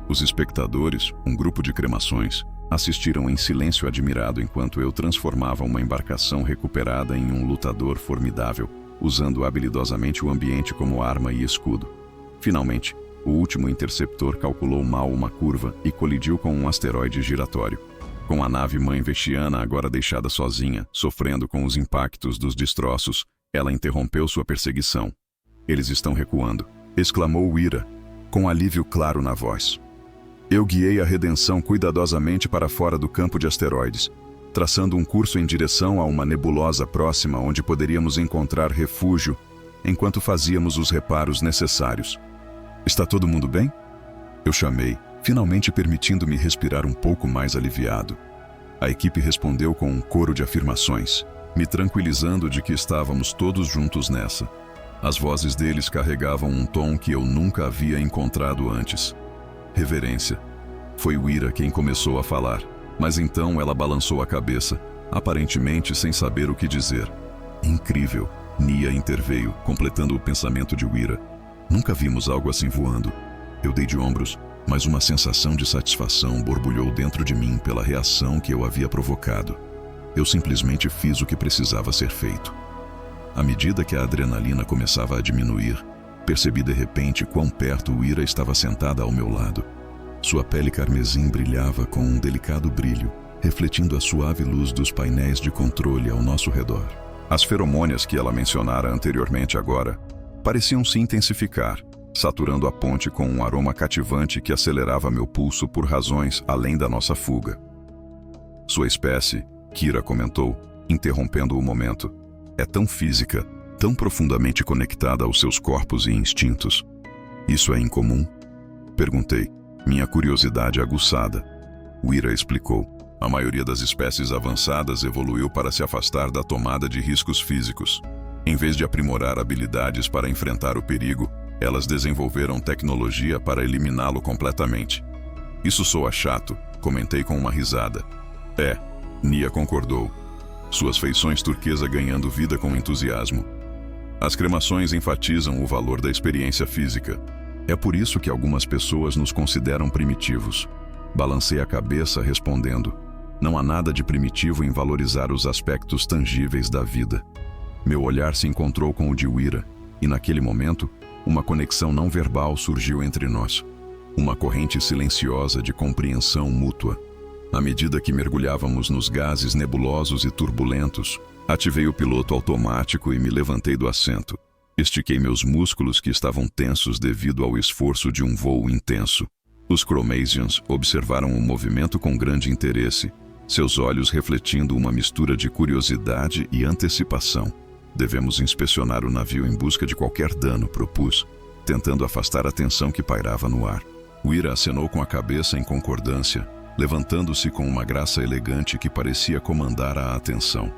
Os espectadores, um grupo de cremações, assistiram em silêncio admirado enquanto eu transformava uma embarcação recuperada em um lutador formidável, usando habilidosamente o ambiente como arma e escudo. Finalmente, o último interceptor calculou mal uma curva e colidiu com um asteroide giratório. Com a nave-mãe vexiana agora deixada sozinha, sofrendo com os impactos dos destroços, ela interrompeu sua perseguição. "Eles estão recuando", exclamou Wira, com alívio claro na voz. Eu guiei a redenção cuidadosamente para fora do campo de asteroides, traçando um curso em direção a uma nebulosa próxima onde poderíamos encontrar refúgio enquanto fazíamos os reparos necessários. "Está todo mundo bem?" Eu chamei, finalmente permitindo-me respirar um pouco mais aliviado. A equipe respondeu com um coro de afirmações, me tranquilizando de que estávamos todos juntos nessa. As vozes deles carregavam um tom que eu nunca havia encontrado antes. Reverência. Foi Wira quem começou a falar, mas então ela balançou a cabeça, aparentemente sem saber o que dizer. "Incrível", Nia interveio, completando o pensamento de Wira. "Nunca vimos algo assim voando." Eu dei de ombros, mas uma sensação de satisfação borbulhou dentro de mim pela reação que eu havia provocado. Eu simplesmente fiz o que precisava ser feito. À medida que a adrenalina começava a diminuir, percebi de repente quão perto Wira estava sentada ao meu lado. Sua pele carmesim brilhava com um delicado brilho, refletindo a suave luz dos painéis de controle ao nosso redor. As feromônias que ela mencionara anteriormente agora pareciam se intensificar, saturando a ponte com um aroma cativante que acelerava meu pulso por razões além da nossa fuga. "Sua espécie", Kira comentou, interrompendo o momento, "é tão física, tão profundamente conectada aos seus corpos e instintos. Isso é incomum?" Perguntei, minha curiosidade aguçada. Wira explicou. "A maioria das espécies avançadas evoluiu para se afastar da tomada de riscos físicos. Em vez de aprimorar habilidades para enfrentar o perigo, elas desenvolveram tecnologia para eliminá-lo completamente." "Isso soa chato", comentei com uma risada. "É", Nia concordou, suas feições turquesa ganhando vida com entusiasmo. "As cremações enfatizam o valor da experiência física. É por isso que algumas pessoas nos consideram primitivos." Balancei a cabeça respondendo, "Não há nada de primitivo em valorizar os aspectos tangíveis da vida." Meu olhar se encontrou com o de Wira, e naquele momento, uma conexão não verbal surgiu entre nós. Uma corrente silenciosa de compreensão mútua. À medida que mergulhávamos nos gases nebulosos e turbulentos, ativei o piloto automático e me levantei do assento. Estiquei meus músculos que estavam tensos devido ao esforço de um voo intenso. Os Chromasians observaram o movimento com grande interesse, seus olhos refletindo uma mistura de curiosidade e antecipação. "Devemos inspecionar o navio em busca de qualquer dano", propus, tentando afastar a tensão que pairava no ar. Wira acenou com a cabeça em concordância, levantando-se com uma graça elegante que parecia comandar a atenção.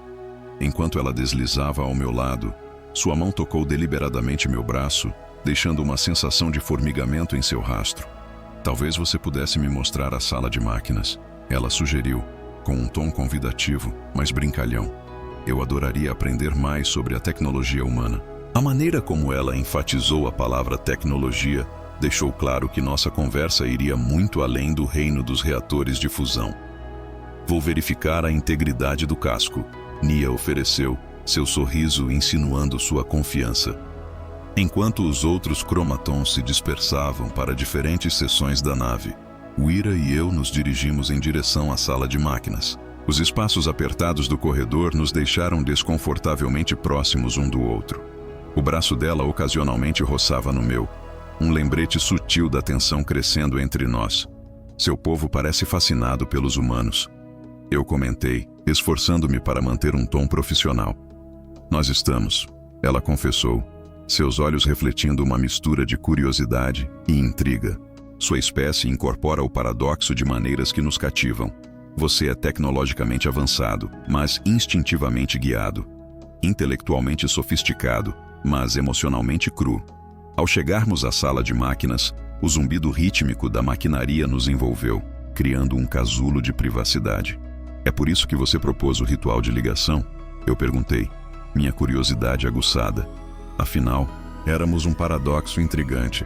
Enquanto ela deslizava ao meu lado, sua mão tocou deliberadamente meu braço, deixando uma sensação de formigamento em seu rastro. "Talvez você pudesse me mostrar a sala de máquinas", ela sugeriu, com um tom convidativo, mas brincalhão. Eu adoraria aprender mais sobre a tecnologia humana. A maneira como ela enfatizou a palavra tecnologia deixou claro que nossa conversa iria muito além do reino dos reatores de fusão. "Vou verificar a integridade do casco", Nia ofereceu, seu sorriso insinuando sua confiança. Enquanto os outros cromatons se dispersavam para diferentes seções da nave, Wira e eu nos dirigimos em direção à sala de máquinas. Os espaços apertados do corredor nos deixaram desconfortavelmente próximos um do outro. O braço dela ocasionalmente roçava no meu, um lembrete sutil da tensão crescendo entre nós. "Seu povo parece fascinado pelos humanos", eu comentei, esforçando-me para manter um tom profissional. "Nós estamos", ela confessou, seus olhos refletindo uma mistura de curiosidade e intriga. Sua espécie incorpora o paradoxo de maneiras que nos cativam. Você é tecnologicamente avançado, mas instintivamente guiado. Intelectualmente sofisticado, mas emocionalmente cru. Ao chegarmos à sala de máquinas, o zumbido rítmico da maquinaria nos envolveu, criando um casulo de privacidade. É por isso que você propôs o ritual de ligação? Eu perguntei, minha curiosidade aguçada. Afinal, éramos um paradoxo intrigante.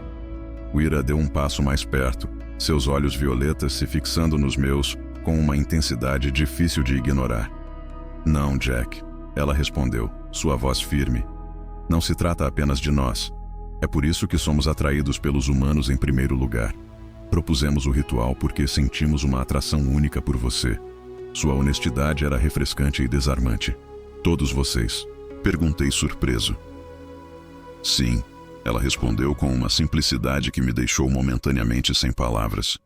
Wira deu um passo mais perto, seus olhos violetas se fixando nos meus com uma intensidade difícil de ignorar. Não, Jack, ela respondeu, sua voz firme. Não se trata apenas de nós. É por isso que somos atraídos pelos humanos em primeiro lugar. Propusemos o ritual porque sentimos uma atração única por você. Sua honestidade era refrescante e desarmante. Todos vocês? Perguntei surpreso. Sim, ela respondeu com uma simplicidade que me deixou momentaneamente sem palavras.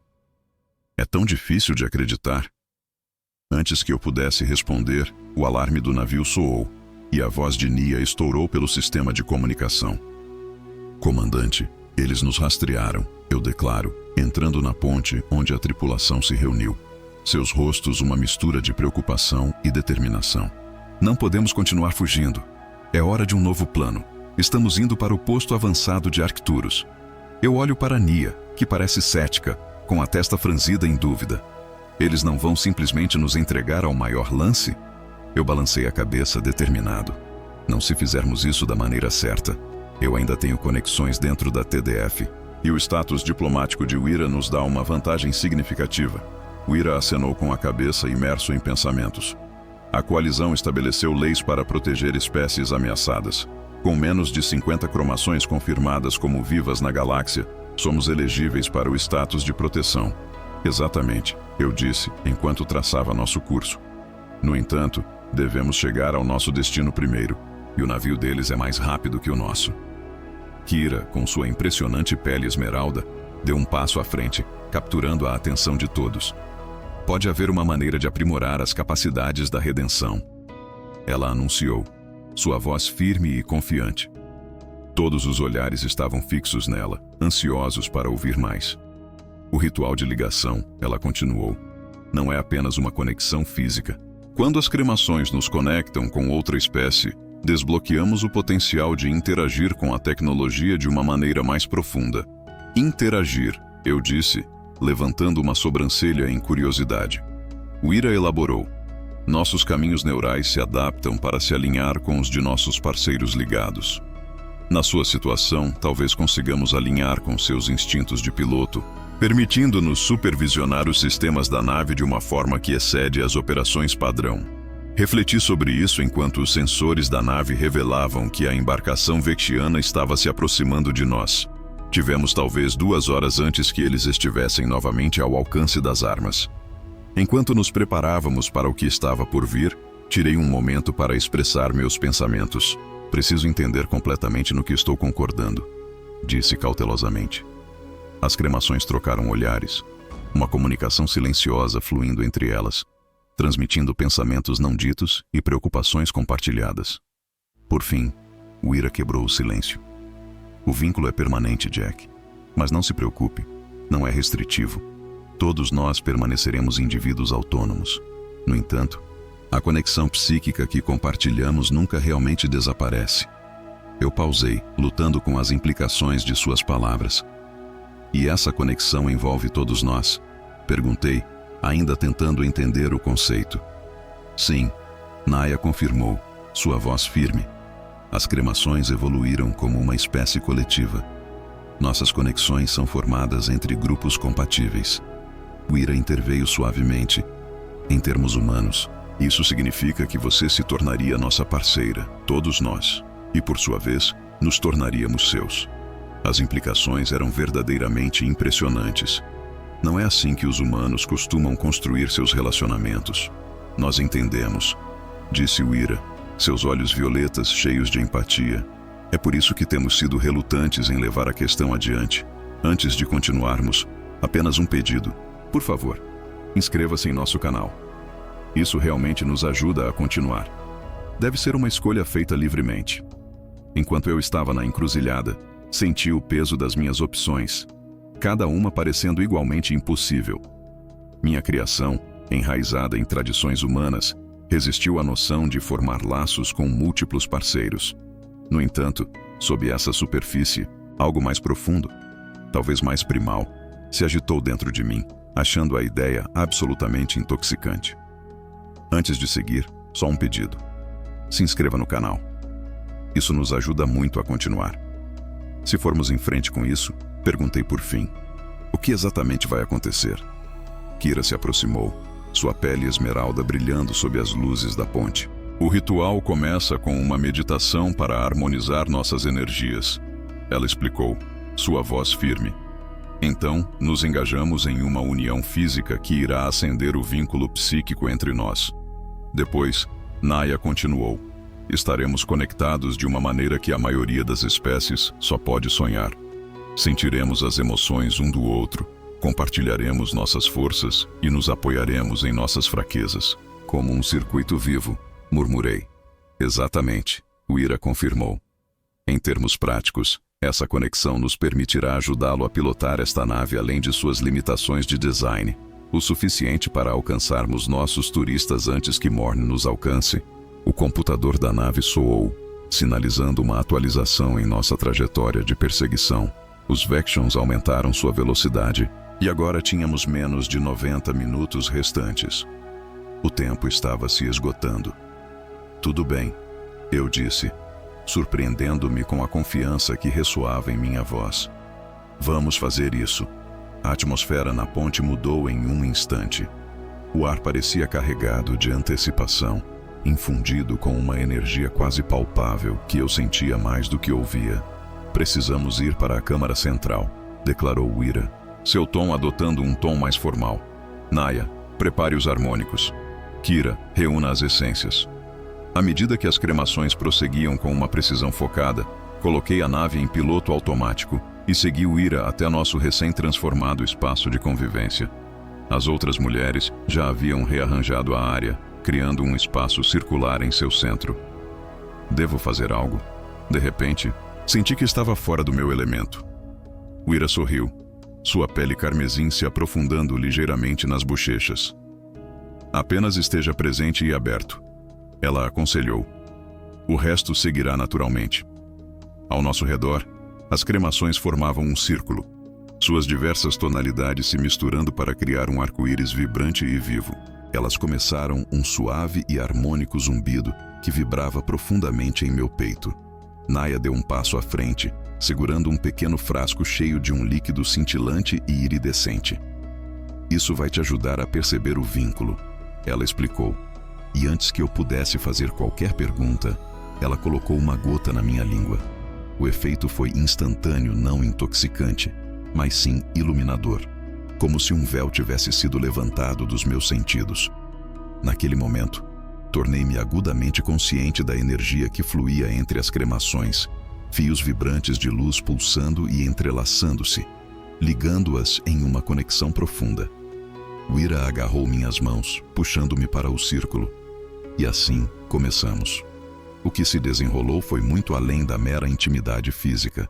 É tão difícil de acreditar. Antes que eu pudesse responder, o alarme do navio soou, e a voz de Nia estourou pelo sistema de comunicação. Comandante, eles nos rastrearam, eu declaro, entrando na ponte onde a tripulação se reuniu. Seus rostos uma mistura de preocupação e determinação. Não podemos continuar fugindo. É hora de um novo plano. Estamos indo para o posto avançado de Arcturus. Eu olho para Nia, que parece cética, com a testa franzida em dúvida. Eles não vão simplesmente nos entregar ao maior lance? Eu balancei a cabeça determinado. Não se fizermos isso da maneira certa. Eu ainda tenho conexões dentro da TDF, e o status diplomático de Wira nos dá uma vantagem significativa. Wira acenou com a cabeça, imerso em pensamentos. A coalizão estabeleceu leis para proteger espécies ameaçadas. Com menos de 50 cromações confirmadas como vivas na galáxia, somos elegíveis para o status de proteção. Exatamente, eu disse, enquanto traçava nosso curso. No entanto, devemos chegar ao nosso destino primeiro, e o navio deles é mais rápido que o nosso. Kira, com sua impressionante pele esmeralda, deu um passo à frente, capturando a atenção de todos. Pode haver uma maneira de aprimorar as capacidades da redenção. Ela anunciou, sua voz firme e confiante. Todos os olhares estavam fixos nela, ansiosos para ouvir mais. O ritual de ligação, ela continuou, não é apenas uma conexão física. Quando as cremações nos conectam com outra espécie, desbloqueamos o potencial de interagir com a tecnologia de uma maneira mais profunda. Interagir, eu disse, levantando uma sobrancelha em curiosidade. Wira elaborou. Nossos caminhos neurais se adaptam para se alinhar com os de nossos parceiros ligados. Na sua situação, talvez consigamos alinhar com seus instintos de piloto, permitindo-nos supervisionar os sistemas da nave de uma forma que excede as operações padrão. Refleti sobre isso enquanto os sensores da nave revelavam que a embarcação vexiana estava se aproximando de nós. Tivemos talvez 2 horas antes que eles estivessem novamente ao alcance das armas. Enquanto nos preparávamos para o que estava por vir, tirei um momento para expressar meus pensamentos. Preciso entender completamente no que estou concordando, disse cautelosamente. As cremações trocaram olhares, uma comunicação silenciosa fluindo entre elas, transmitindo pensamentos não ditos e preocupações compartilhadas. Por fim, Wira quebrou o silêncio. O vínculo é permanente, Jack. Mas não se preocupe, não é restritivo. Todos nós permaneceremos indivíduos autônomos. No entanto, a conexão psíquica que compartilhamos nunca realmente desaparece. Eu pausei, lutando com as implicações de suas palavras. E essa conexão envolve todos nós? Perguntei, ainda tentando entender o conceito. Sim, Naya confirmou, sua voz firme. As cremações evoluíram como uma espécie coletiva. Nossas conexões são formadas entre grupos compatíveis. Wira interveio suavemente. Em termos humanos, isso significa que você se tornaria nossa parceira, todos nós, e por sua vez, nos tornaríamos seus. As implicações eram verdadeiramente impressionantes. Não é assim que os humanos costumam construir seus relacionamentos. Nós entendemos, disse Wira, seus olhos violetas cheios de empatia. É por isso que temos sido relutantes em levar a questão adiante. Antes de continuarmos, apenas um pedido. Por favor, inscreva-se em nosso canal. Isso realmente nos ajuda a continuar. Deve ser uma escolha feita livremente. Enquanto eu estava na encruzilhada, senti o peso das minhas opções, cada uma parecendo igualmente impossível. Minha criação, enraizada em tradições humanas, resistiu à noção de formar laços com múltiplos parceiros. No entanto, sob essa superfície, algo mais profundo, talvez mais primal, se agitou dentro de mim, achando a ideia absolutamente intoxicante. Antes de seguir, só um pedido. Se inscreva no canal. Isso nos ajuda muito a continuar. Se formos em frente com isso, perguntei por fim: o que exatamente vai acontecer? Kira se aproximou, sua pele esmeralda brilhando sob as luzes da ponte. O ritual começa com uma meditação para harmonizar nossas energias. Ela explicou, sua voz firme. Então, nos engajamos em uma união física que irá acender o vínculo psíquico entre nós. Depois, Naya continuou. Estaremos conectados de uma maneira que a maioria das espécies só pode sonhar. Sentiremos as emoções um do outro, compartilharemos nossas forças e nos apoiaremos em nossas fraquezas. Como um circuito vivo, murmurei. Exatamente, Wira confirmou. Em termos práticos, essa conexão nos permitirá ajudá-lo a pilotar esta nave além de suas limitações de design, o suficiente para alcançarmos nossos turistas antes que Morn nos alcance. O computador da nave soou, sinalizando uma atualização em nossa trajetória de perseguição. Os Vections aumentaram sua velocidade e agora tínhamos menos de 90 minutos restantes. O tempo estava se esgotando. Tudo bem, eu disse, surpreendendo-me com a confiança que ressoava em minha voz. Vamos fazer isso. A atmosfera na ponte mudou em um instante. O ar parecia carregado de antecipação, infundido com uma energia quase palpável que eu sentia mais do que ouvia. Precisamos ir para a câmara central, declarou Wira, seu tom adotando um tom mais formal. Naya, prepare os harmônicos. Kira, reúna as essências. À medida que as cremações prosseguiam com uma precisão focada, coloquei a nave em piloto automático e segui Wira até nosso recém-transformado espaço de convivência. As outras mulheres já haviam rearranjado a área, criando um espaço circular em seu centro. Devo fazer algo? De repente, senti que estava fora do meu elemento. Wira sorriu, sua pele carmesim se aprofundando ligeiramente nas bochechas. Apenas esteja presente e aberto. Ela aconselhou. O resto seguirá naturalmente. Ao nosso redor, as cremações formavam um círculo, suas diversas tonalidades se misturando para criar um arco-íris vibrante e vivo. Elas começaram um suave e harmônico zumbido que vibrava profundamente em meu peito. Naya deu um passo à frente, segurando um pequeno frasco cheio de um líquido cintilante e iridescente. Isso vai te ajudar a perceber o vínculo, ela explicou. E antes que eu pudesse fazer qualquer pergunta, ela colocou uma gota na minha língua. O efeito foi instantâneo, não intoxicante, mas sim iluminador, como se um véu tivesse sido levantado dos meus sentidos. Naquele momento, tornei-me agudamente consciente da energia que fluía entre as cremações, fios vibrantes de luz pulsando e entrelaçando-se, ligando-as em uma conexão profunda. Wira agarrou minhas mãos, puxando-me para o círculo. E assim começamos. O que se desenrolou foi muito além da mera intimidade física.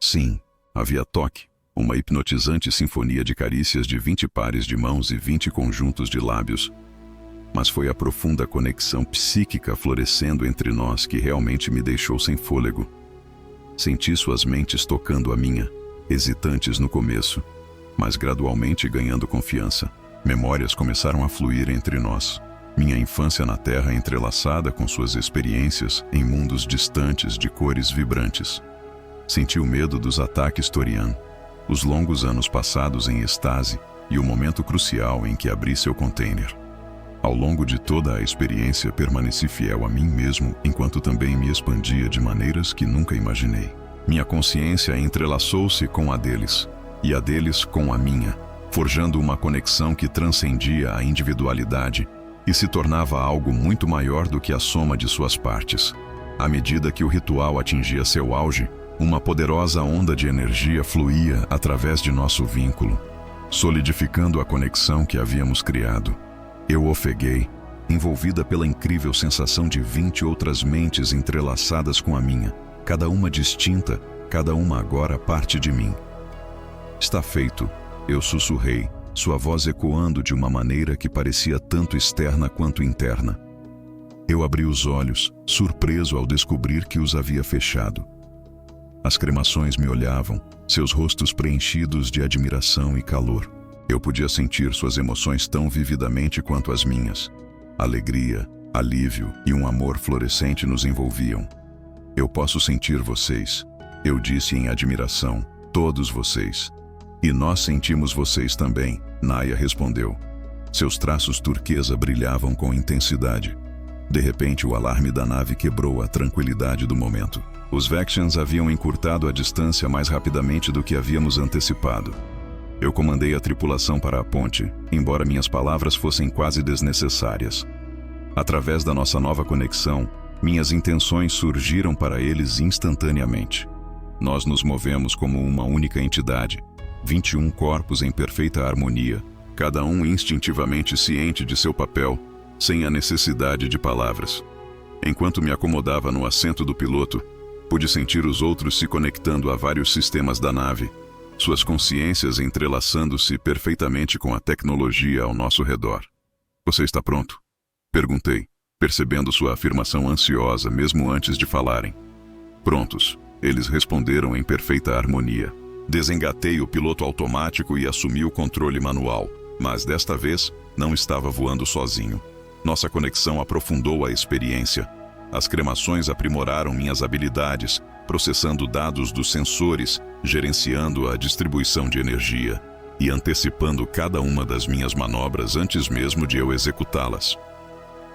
Sim, havia toque, uma hipnotizante sinfonia de carícias de 20 pares de mãos e 20 conjuntos de lábios. Mas foi a profunda conexão psíquica florescendo entre nós que realmente me deixou sem fôlego. Senti suas mentes tocando a minha, hesitantes no começo, mas gradualmente ganhando confiança. Memórias começaram a fluir entre nós. Minha infância na Terra entrelaçada com suas experiências em mundos distantes de cores vibrantes. Senti o medo dos ataques Torian, os longos anos passados em estase e o momento crucial em que abri seu container. Ao longo de toda a experiência permaneci fiel a mim mesmo, enquanto também me expandia de maneiras que nunca imaginei. Minha consciência entrelaçou-se com a deles, e a deles com a minha, forjando uma conexão que transcendia a individualidade e se tornava algo muito maior do que a soma de suas partes. À medida que o ritual atingia seu auge, uma poderosa onda de energia fluía através de nosso vínculo, solidificando a conexão que havíamos criado. Eu ofeguei, envolvida pela incrível sensação de 20 outras mentes entrelaçadas com a minha, cada uma distinta, cada uma agora parte de mim. Está feito, eu sussurrei, sua voz ecoando de uma maneira que parecia tanto externa quanto interna. Eu abri os olhos, surpreso ao descobrir que os havia fechado. As cremações me olhavam, seus rostos preenchidos de admiração e calor. Eu podia sentir suas emoções tão vividamente quanto as minhas. Alegria, alívio e um amor florescente nos envolviam. Eu posso sentir vocês, eu disse em admiração, todos vocês. E nós sentimos vocês também, Naya respondeu. Seus traços turquesa brilhavam com intensidade. De repente, o alarme da nave quebrou a tranquilidade do momento. Os Vexians haviam encurtado a distância mais rapidamente do que havíamos antecipado. Eu comandei a tripulação para a ponte, embora minhas palavras fossem quase desnecessárias. Através da nossa nova conexão, minhas intenções surgiram para eles instantaneamente. Nós nos movemos como uma única entidade, 21 corpos em perfeita harmonia, cada um instintivamente ciente de seu papel, sem a necessidade de palavras. Enquanto me acomodava no assento do piloto, pude sentir os outros se conectando a vários sistemas da nave, suas consciências entrelaçando-se perfeitamente com a tecnologia ao nosso redor. Você está pronto? Perguntei, percebendo sua afirmação ansiosa mesmo antes de falarem. Prontos, eles responderam em perfeita harmonia. Desengatei o piloto automático e assumi o controle manual, mas desta vez não estava voando sozinho. Nossa conexão aprofundou a experiência. As cremações aprimoraram minhas habilidades, processando dados dos sensores, gerenciando a distribuição de energia e antecipando cada uma das minhas manobras antes mesmo de eu executá-las.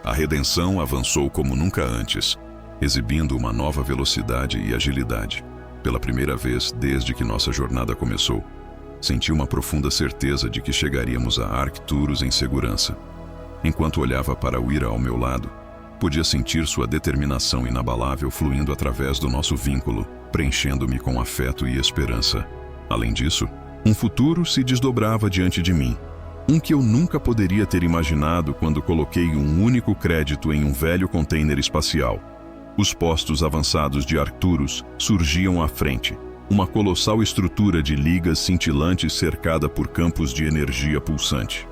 A redenção avançou como nunca antes, exibindo uma nova velocidade e agilidade. Pela primeira vez desde que nossa jornada começou, senti uma profunda certeza de que chegaríamos a Arcturus em segurança. Enquanto olhava para Wira ao meu lado, podia sentir sua determinação inabalável fluindo através do nosso vínculo, preenchendo-me com afeto e esperança. Além disso, um futuro se desdobrava diante de mim, um que eu nunca poderia ter imaginado quando coloquei um único crédito em um velho container espacial. Os postos avançados de Arcturus surgiam à frente, uma colossal estrutura de ligas cintilantes cercada por campos de energia pulsante.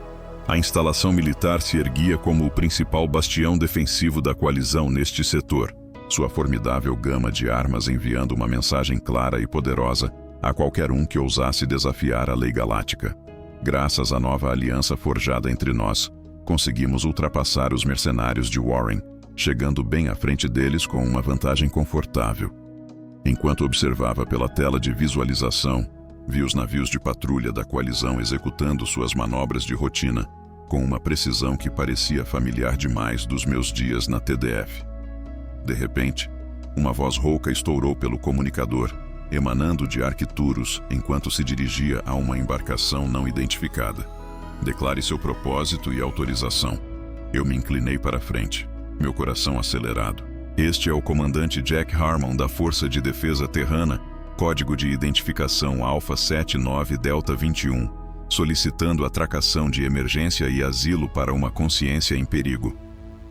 A instalação militar se erguia como o principal bastião defensivo da coalizão neste setor, sua formidável gama de armas enviando uma mensagem clara e poderosa a qualquer um que ousasse desafiar a lei galáctica. Graças à nova aliança forjada entre nós, conseguimos ultrapassar os mercenários de Warren, chegando bem à frente deles com uma vantagem confortável. Enquanto observava pela tela de visualização, vi os navios de patrulha da coalizão executando suas manobras de rotina, com uma precisão que parecia familiar demais dos meus dias na TDF. De repente, uma voz rouca estourou pelo comunicador, emanando de Arcturus enquanto se dirigia a uma embarcação não identificada. Declare seu propósito e autorização. Eu me inclinei para frente, meu coração acelerado. Este é o comandante Jack Harmon da Força de Defesa Terrana, código de identificação Alpha 79 Delta 21, solicitando atracação de emergência e asilo para uma consciência em perigo.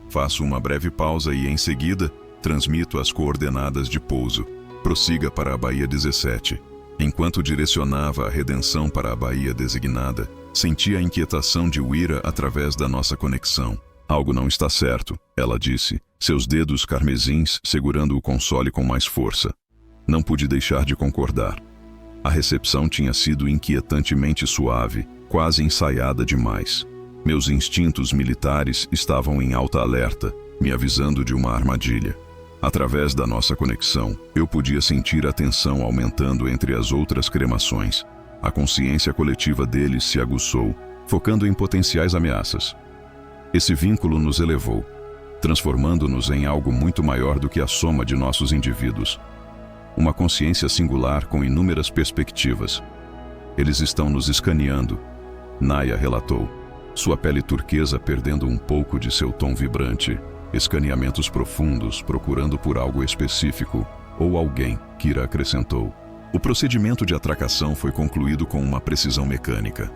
Faço uma breve pausa e, em seguida, transmito as coordenadas de pouso. Prossiga para a Baía 17. Enquanto direcionava a redenção para a baía designada, senti a inquietação de Wira através da nossa conexão. Algo não está certo, ela disse, seus dedos carmesins segurando o console com mais força. Não pude deixar de concordar. A recepção tinha sido inquietantemente suave, quase ensaiada demais. Meus instintos militares estavam em alta alerta, me avisando de uma armadilha. Através da nossa conexão, eu podia sentir a tensão aumentando entre as outras cremações. A consciência coletiva deles se aguçou, focando em potenciais ameaças. Esse vínculo nos elevou, transformando-nos em algo muito maior do que a soma de nossos indivíduos. Uma consciência singular com inúmeras perspectivas. Eles estão nos escaneando, Naya relatou, sua pele turquesa perdendo um pouco de seu tom vibrante. Escaneamentos profundos, procurando por algo específico, ou alguém, Kira acrescentou. O procedimento de atracação foi concluído com uma precisão mecânica.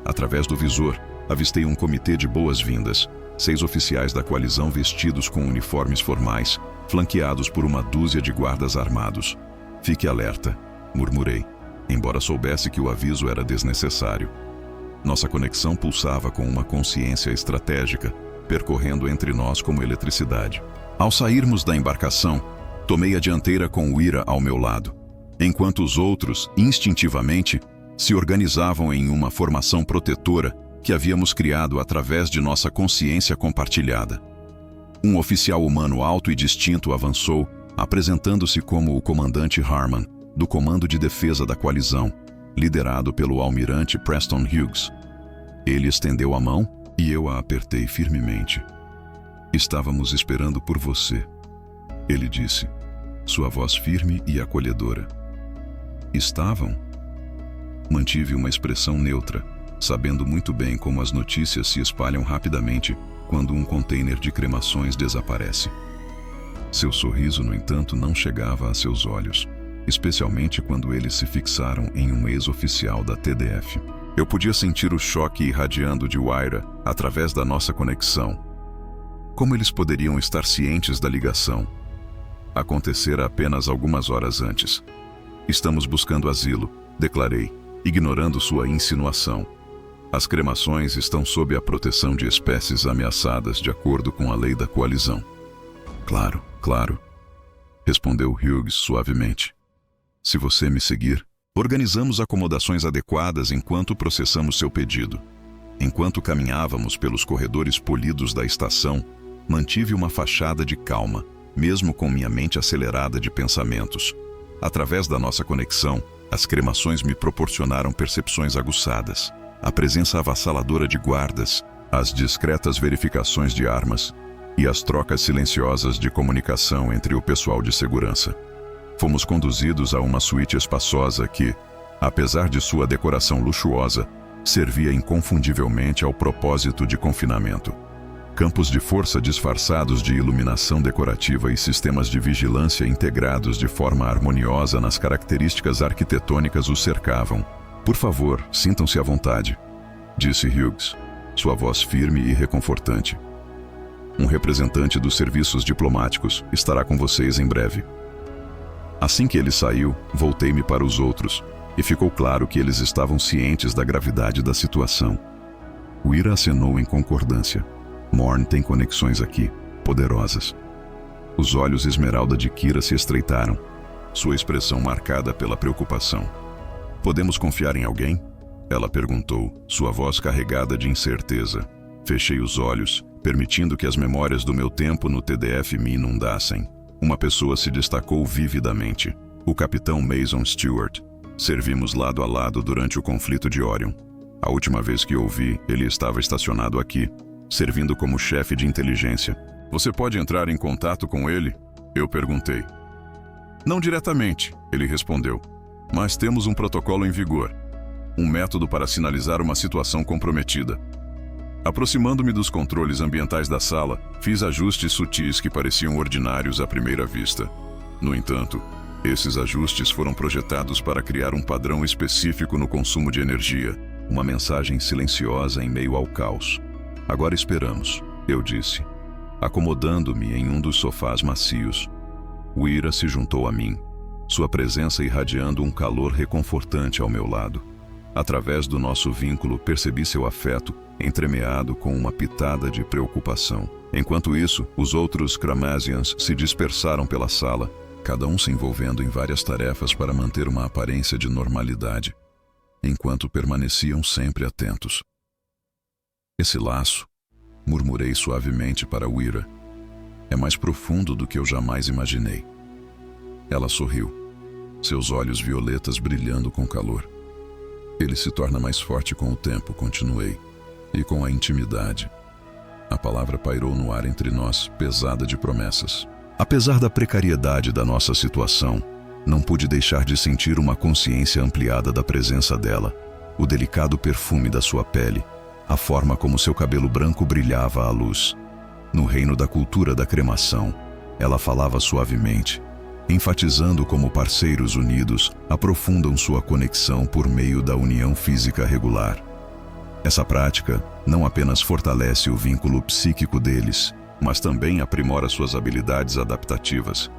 Através do visor, avistei um comitê de boas-vindas, 6 oficiais da coalizão vestidos com uniformes formais, flanqueados por uma dúzia de guardas armados. Fique alerta, murmurei, embora soubesse que o aviso era desnecessário. Nossa conexão pulsava com uma consciência estratégica, percorrendo entre nós como eletricidade. Ao sairmos da embarcação, tomei a dianteira com Wira ao meu lado, enquanto os outros, instintivamente, se organizavam em uma formação protetora que havíamos criado através de nossa consciência compartilhada. Um oficial humano alto e distinto avançou, apresentando-se como o comandante Harman, do Comando de Defesa da Coalizão, liderado pelo almirante Preston Hughes. Ele estendeu a mão e eu a apertei firmemente. "Estávamos esperando por você", ele disse, sua voz firme e acolhedora. "Estavam?" Mantive uma expressão neutra, sabendo muito bem como as notícias se espalham rapidamente quando um container de cremações desaparece. Seu sorriso, no entanto, não chegava a seus olhos, especialmente quando eles se fixaram em um ex-oficial da TDF. Eu podia sentir o choque irradiando de Wira através da nossa conexão. Como eles poderiam estar cientes da ligação? Acontecera apenas algumas horas antes. "Estamos buscando asilo", declarei, ignorando sua insinuação. "As cremações estão sob a proteção de espécies ameaçadas de acordo com a lei da coalizão." Claro, respondeu Hughes suavemente. "Se você me seguir, organizamos acomodações adequadas enquanto processamos seu pedido." Enquanto caminhávamos pelos corredores polidos da estação, mantive uma fachada de calma, mesmo com minha mente acelerada de pensamentos. Através da nossa conexão, as cremações me proporcionaram percepções aguçadas. A presença avassaladora de guardas, as discretas verificações de armas e as trocas silenciosas de comunicação entre o pessoal de segurança. Fomos conduzidos a uma suíte espaçosa que, apesar de sua decoração luxuosa, servia inconfundivelmente ao propósito de confinamento. Campos de força disfarçados de iluminação decorativa e sistemas de vigilância integrados de forma harmoniosa nas características arquitetônicas os cercavam. "Por favor, sintam-se à vontade", disse Hughes, sua voz firme e reconfortante. "Um representante dos serviços diplomáticos estará com vocês em breve." Assim que ele saiu, voltei-me para os outros, e ficou claro que eles estavam cientes da gravidade da situação. Wira acenou em concordância. "Morn tem conexões aqui, poderosas." Os olhos esmeralda de Kira se estreitaram, sua expressão marcada pela preocupação. "Podemos confiar em alguém?" ela perguntou, sua voz carregada de incerteza. Fechei os olhos, permitindo que as memórias do meu tempo no TDF me inundassem. Uma pessoa se destacou vividamente: o capitão Mason Stewart. Servimos lado a lado durante o conflito de Orion. A última vez que o vi, ele estava estacionado aqui, servindo como chefe de inteligência. "Você pode entrar em contato com ele?" eu perguntei. "Não diretamente", ele respondeu, "mas temos um protocolo em vigor. Um método para sinalizar uma situação comprometida." Aproximando-me dos controles ambientais da sala, fiz ajustes sutis que pareciam ordinários à primeira vista. No entanto, esses ajustes foram projetados para criar um padrão específico no consumo de energia, uma mensagem silenciosa em meio ao caos. "Agora esperamos", eu disse, acomodando-me em um dos sofás macios. Wira se juntou a mim, sua presença irradiando um calor reconfortante ao meu lado. Através do nosso vínculo, percebi seu afeto, entremeado com uma pitada de preocupação. Enquanto isso, os outros Cramazians se dispersaram pela sala, cada um se envolvendo em várias tarefas para manter uma aparência de normalidade, enquanto permaneciam sempre atentos. "Esse laço", murmurei suavemente para Wira, "é mais profundo do que eu jamais imaginei." Ela sorriu, seus olhos violetas brilhando com calor. "Ele se torna mais forte com o tempo", continuei, "e com a intimidade." A palavra pairou no ar entre nós, pesada de promessas. Apesar da precariedade da nossa situação, não pude deixar de sentir uma consciência ampliada da presença dela, o delicado perfume da sua pele, a forma como seu cabelo branco brilhava à luz. No reino da cultura da cremação, ela falava suavemente, enfatizando como parceiros unidos aprofundam sua conexão por meio da união física regular. Essa prática não apenas fortalece o vínculo psíquico deles, mas também aprimora suas habilidades adaptativas.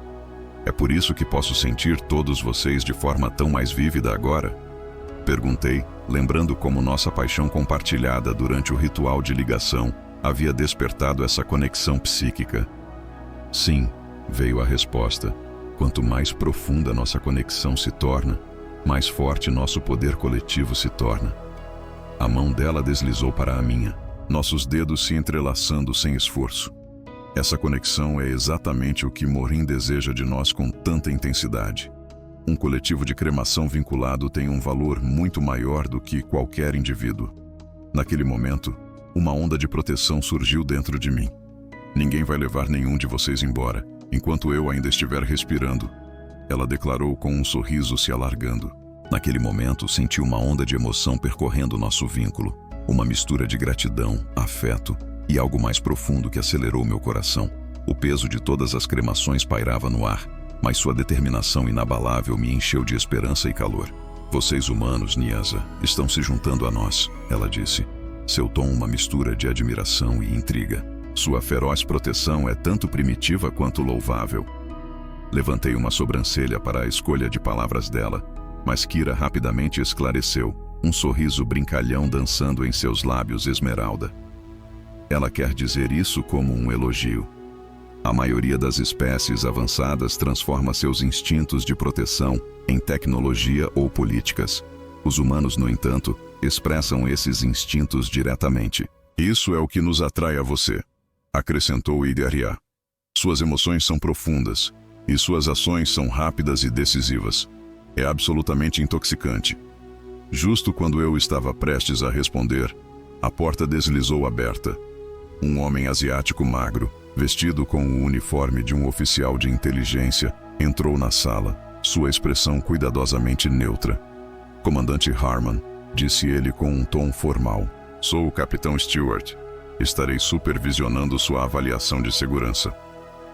É por isso que posso sentir todos vocês de forma tão mais vívida agora? Perguntei, lembrando como nossa paixão compartilhada durante o ritual de ligação havia despertado essa conexão psíquica. Sim, veio a resposta. Quanto mais profunda nossa conexão se torna, mais forte nosso poder coletivo se torna. A mão dela deslizou para a minha, nossos dedos se entrelaçando sem esforço. Essa conexão é exatamente o que Morin deseja de nós com tanta intensidade. Um coletivo de cremação vinculado tem um valor muito maior do que qualquer indivíduo. Naquele momento, uma onda de proteção surgiu dentro de mim. Ninguém vai levar nenhum de vocês embora, enquanto eu ainda estiver respirando, ela declarou com um sorriso se alargando. Naquele momento, senti uma onda de emoção percorrendo nosso vínculo, uma mistura de gratidão, afeto e algo mais profundo que acelerou meu coração. O peso de todas as cremações pairava no ar, mas sua determinação inabalável me encheu de esperança e calor. Vocês humanos, Nyasa, estão se juntando a nós, ela disse. Seu tom uma mistura de admiração e intriga. Sua feroz proteção é tanto primitiva quanto louvável. Levantei uma sobrancelha para a escolha de palavras dela, mas Kira rapidamente esclareceu, um sorriso brincalhão dançando em seus lábios esmeralda. Ela quer dizer isso como um elogio. A maioria das espécies avançadas transforma seus instintos de proteção em tecnologia ou políticas. Os humanos, no entanto, expressam esses instintos diretamente. Isso é o que nos atrai a você, acrescentou Idaria. Suas emoções são profundas, e suas ações são rápidas e decisivas. É absolutamente intoxicante. Justo quando eu estava prestes a responder, a porta deslizou aberta. Um homem asiático magro, vestido com o uniforme de um oficial de inteligência, entrou na sala, sua expressão cuidadosamente neutra. Comandante Harman, disse ele com um tom formal. Sou o Capitão Stewart. Estarei supervisionando sua avaliação de segurança.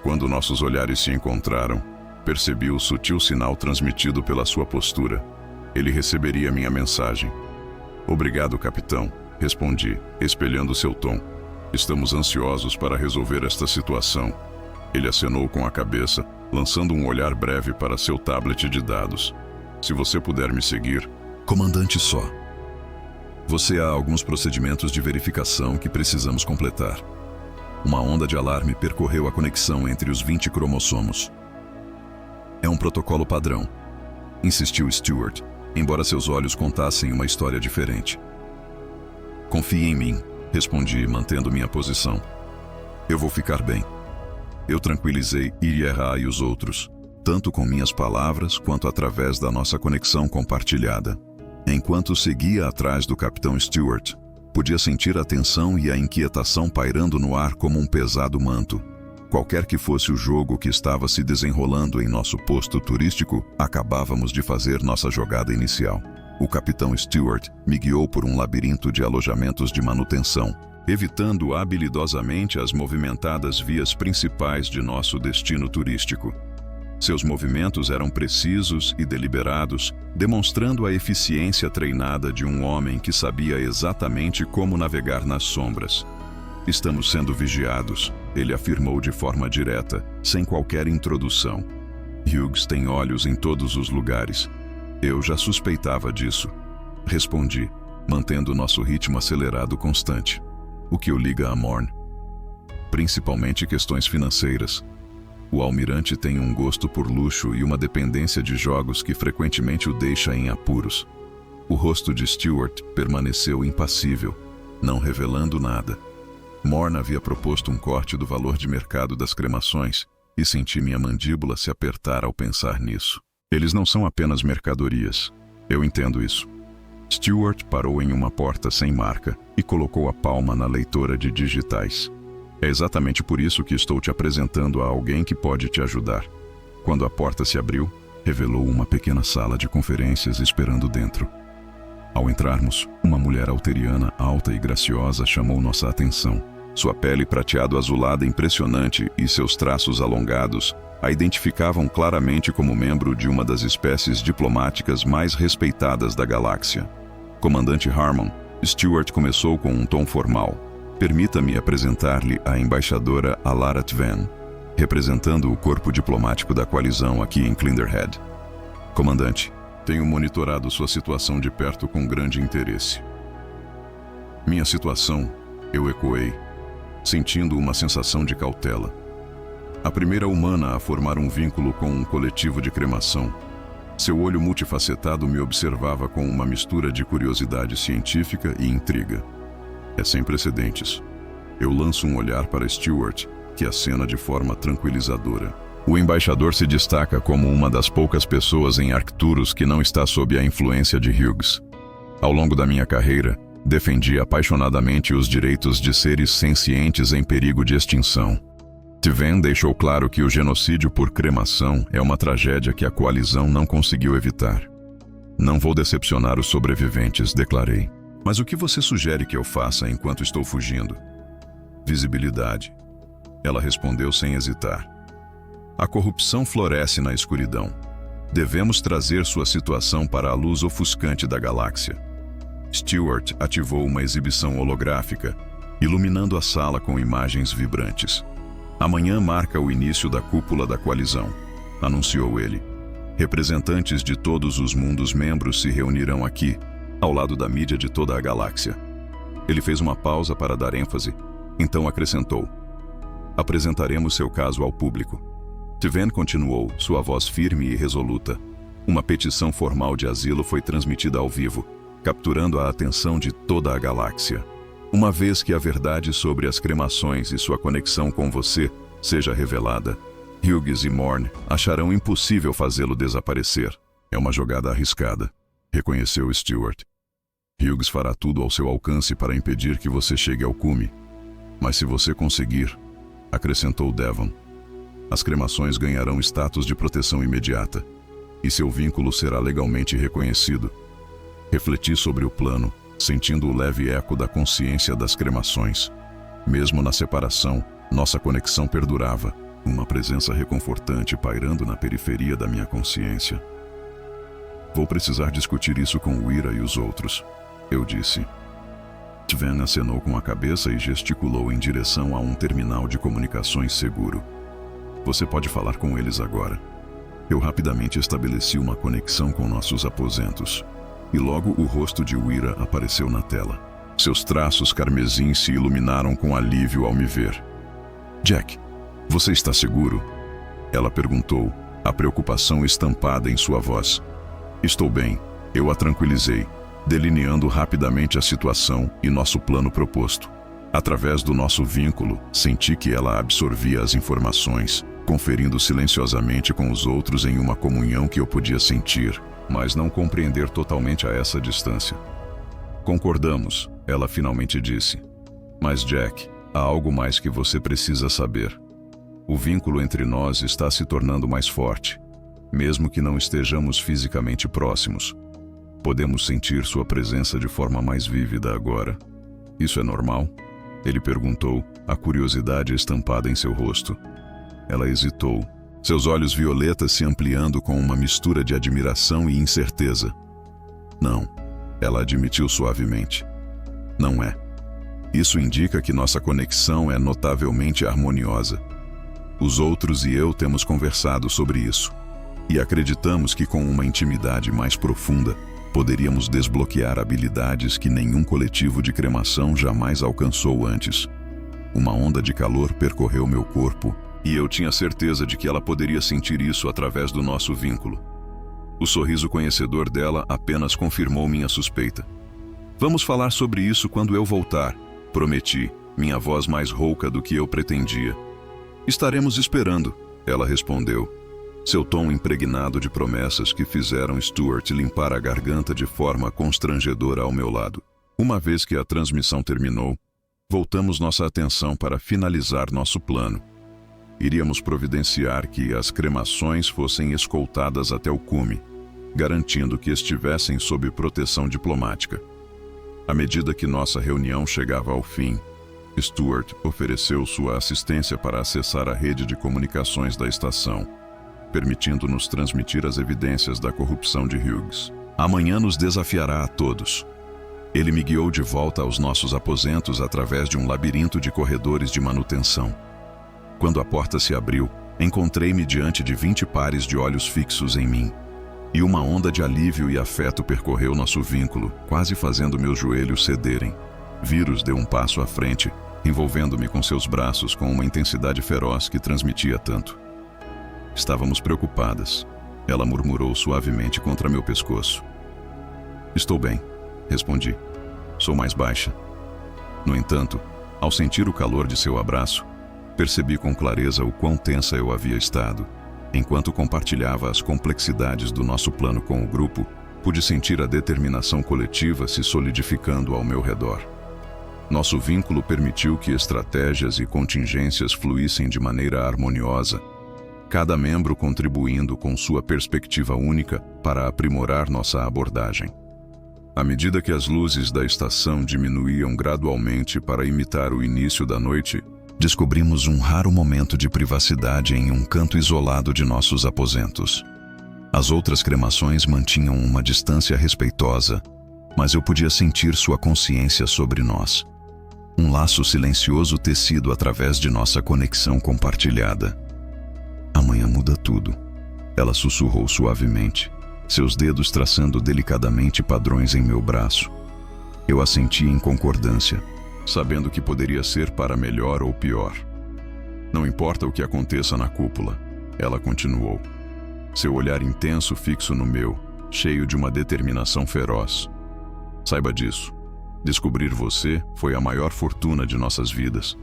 Quando nossos olhares se encontraram, percebi o sutil sinal transmitido pela sua postura. Ele receberia minha mensagem. Obrigado, capitão, respondi, espelhando seu tom. Estamos ansiosos para resolver esta situação. Ele acenou com a cabeça, lançando um olhar breve para seu tablet de dados. Se você puder me seguir... Comandante só. Você há alguns procedimentos de verificação que precisamos completar. Uma onda de alarme percorreu a conexão entre os 20 cromossomos. É um protocolo padrão, insistiu Stewart, embora seus olhos contassem uma história diferente. Confie em mim, respondi, mantendo minha posição. Eu vou ficar bem. Eu tranquilizei Iriera e os outros, tanto com minhas palavras quanto através da nossa conexão compartilhada. Enquanto seguia atrás do Capitão Stewart, podia sentir a tensão e a inquietação pairando no ar como um pesado manto. Qualquer que fosse o jogo que estava se desenrolando em nosso posto turístico, acabávamos de fazer nossa jogada inicial. O Capitão Stewart me guiou por um labirinto de alojamentos de manutenção, evitando habilidosamente as movimentadas vias principais de nosso destino turístico. Seus movimentos eram precisos e deliberados, demonstrando a eficiência treinada de um homem que sabia exatamente como navegar nas sombras. Estamos sendo vigiados, ele afirmou de forma direta, sem qualquer introdução. Hughes tem olhos em todos os lugares. Eu já suspeitava disso. Respondi, mantendo nosso ritmo acelerado constante. O que o liga a Morn? Principalmente questões financeiras. O almirante tem um gosto por luxo e uma dependência de jogos que frequentemente o deixa em apuros. O rosto de Stewart permaneceu impassível, não revelando nada. Morn havia proposto um corte do valor de mercado das cremações e senti minha mandíbula se apertar ao pensar nisso. Eles não são apenas mercadorias. Eu entendo isso. Stewart parou em uma porta sem marca e colocou a palma na leitora de digitais. É exatamente por isso que estou te apresentando a alguém que pode te ajudar. Quando a porta se abriu, revelou uma pequena sala de conferências esperando dentro. Ao entrarmos, uma mulher alteriana alta e graciosa chamou nossa atenção. Sua pele prateado-azulada impressionante e seus traços alongados a identificavam claramente como membro de uma das espécies diplomáticas mais respeitadas da galáxia. Comandante Harman, Stewart começou com um tom formal. Permita-me apresentar-lhe a embaixadora Alara Tven, representando o corpo diplomático da coalizão aqui em Clinderhead. Comandante, tenho monitorado sua situação de perto com grande interesse. Minha situação, eu ecoei, sentindo uma sensação de cautela. A primeira humana a formar um vínculo com um coletivo de cremação. Seu olho multifacetado me observava com uma mistura de curiosidade científica e intriga. É sem precedentes. Eu lanço um olhar para Stewart, que acena de forma tranquilizadora. O embaixador se destaca como uma das poucas pessoas em Arcturus que não está sob a influência de Hughes. Ao longo da minha carreira, defendi apaixonadamente os direitos de seres sencientes em perigo de extinção. Tven deixou claro que o genocídio por cremação é uma tragédia que a coalizão não conseguiu evitar. Não vou decepcionar os sobreviventes, declarei. Mas o que você sugere que eu faça enquanto estou fugindo? Visibilidade. Ela respondeu sem hesitar. A corrupção floresce na escuridão. Devemos trazer sua situação para a luz ofuscante da galáxia. Stewart ativou uma exibição holográfica, iluminando a sala com imagens vibrantes. Amanhã marca o início da cúpula da coalizão, anunciou ele. Representantes de todos os mundos membros se reunirão aqui, ao lado da mídia de toda a galáxia. Ele fez uma pausa para dar ênfase, então acrescentou. Apresentaremos seu caso ao público. Tven continuou, sua voz firme e resoluta. Uma petição formal de asilo foi transmitida ao vivo, capturando a atenção de toda a galáxia. Uma vez que a verdade sobre as cremações e sua conexão com você seja revelada, Hughes e Morn acharão impossível fazê-lo desaparecer. É uma jogada arriscada, reconheceu Stewart. Hughes fará tudo ao seu alcance para impedir que você chegue ao cume. Mas se você conseguir, acrescentou Devon, as cremações ganharão status de proteção imediata, e seu vínculo será legalmente reconhecido. Refleti sobre o plano, sentindo o leve eco da consciência das cremações. Mesmo na separação, nossa conexão perdurava, uma presença reconfortante pairando na periferia da minha consciência. Vou precisar discutir isso com o Ira e os outros, eu disse. Tven acenou com a cabeça e gesticulou em direção a um terminal de comunicações seguro. Você pode falar com eles agora. Eu rapidamente estabeleci uma conexão com nossos aposentos. E logo o rosto de Wira apareceu na tela. Seus traços carmesins se iluminaram com alívio ao me ver. Jack, você está seguro? Ela perguntou, a preocupação estampada em sua voz. Estou bem, eu a tranquilizei, delineando rapidamente a situação e nosso plano proposto. Através do nosso vínculo, senti que ela absorvia as informações, conferindo silenciosamente com os outros em uma comunhão que eu podia sentir, mas não compreender totalmente a essa distância. Concordamos, ela finalmente disse. Mas Jack, há algo mais que você precisa saber. O vínculo entre nós está se tornando mais forte. Mesmo que não estejamos fisicamente próximos, podemos sentir sua presença de forma mais vívida agora. Isso é normal? Ele perguntou, a curiosidade estampada em seu rosto. Ela hesitou, seus olhos violetas se ampliando com uma mistura de admiração e incerteza. Não, ela admitiu suavemente. Não é. Isso indica que nossa conexão é notavelmente harmoniosa. Os outros e eu temos conversado sobre isso. E acreditamos que com uma intimidade mais profunda, poderíamos desbloquear habilidades que nenhum coletivo de cremação jamais alcançou antes. Uma onda de calor percorreu meu corpo, e eu tinha certeza de que ela poderia sentir isso através do nosso vínculo. O sorriso conhecedor dela apenas confirmou minha suspeita. Vamos falar sobre isso quando eu voltar, prometi, minha voz mais rouca do que eu pretendia. Estaremos esperando, ela respondeu, seu tom impregnado de promessas que fizeram Stewart limpar a garganta de forma constrangedora ao meu lado. Uma vez que a transmissão terminou, voltamos nossa atenção para finalizar nosso plano. Iríamos providenciar que as cremações fossem escoltadas até o cume, garantindo que estivessem sob proteção diplomática. À medida que nossa reunião chegava ao fim, Stewart ofereceu sua assistência para acessar a rede de comunicações da estação, permitindo-nos transmitir as evidências da corrupção de Hughes. Amanhã nos desafiará a todos. Ele me guiou de volta aos nossos aposentos através de um labirinto de corredores de manutenção. Quando a porta se abriu, encontrei-me diante de 20 pares de olhos fixos em mim. E uma onda de alívio e afeto percorreu nosso vínculo, quase fazendo meus joelhos cederem. Vírus deu um passo à frente, envolvendo-me com seus braços com uma intensidade feroz que transmitia tanto. Estávamos preocupadas. Ela murmurou suavemente contra meu pescoço. Estou bem, respondi. Sou mais baixa. No entanto, ao sentir o calor de seu abraço, percebi com clareza o quão tensa eu havia estado. Enquanto compartilhava as complexidades do nosso plano com o grupo, pude sentir a determinação coletiva se solidificando ao meu redor. Nosso vínculo permitiu que estratégias e contingências fluíssem de maneira harmoniosa, cada membro contribuindo com sua perspectiva única para aprimorar nossa abordagem. À medida que as luzes da estação diminuíam gradualmente para imitar o início da noite, descobrimos um raro momento de privacidade em um canto isolado de nossos aposentos. As outras cremações mantinham uma distância respeitosa, mas eu podia sentir sua consciência sobre nós. Um laço silencioso tecido através de nossa conexão compartilhada. Amanhã muda tudo, ela sussurrou suavemente, seus dedos traçando delicadamente padrões em meu braço. Eu assenti em concordância, sabendo que poderia ser para melhor ou pior. Não importa o que aconteça na cúpula, ela continuou. Seu olhar intenso fixo no meu, cheio de uma determinação feroz. Saiba disso. Descobrir você foi a maior fortuna de nossas vidas.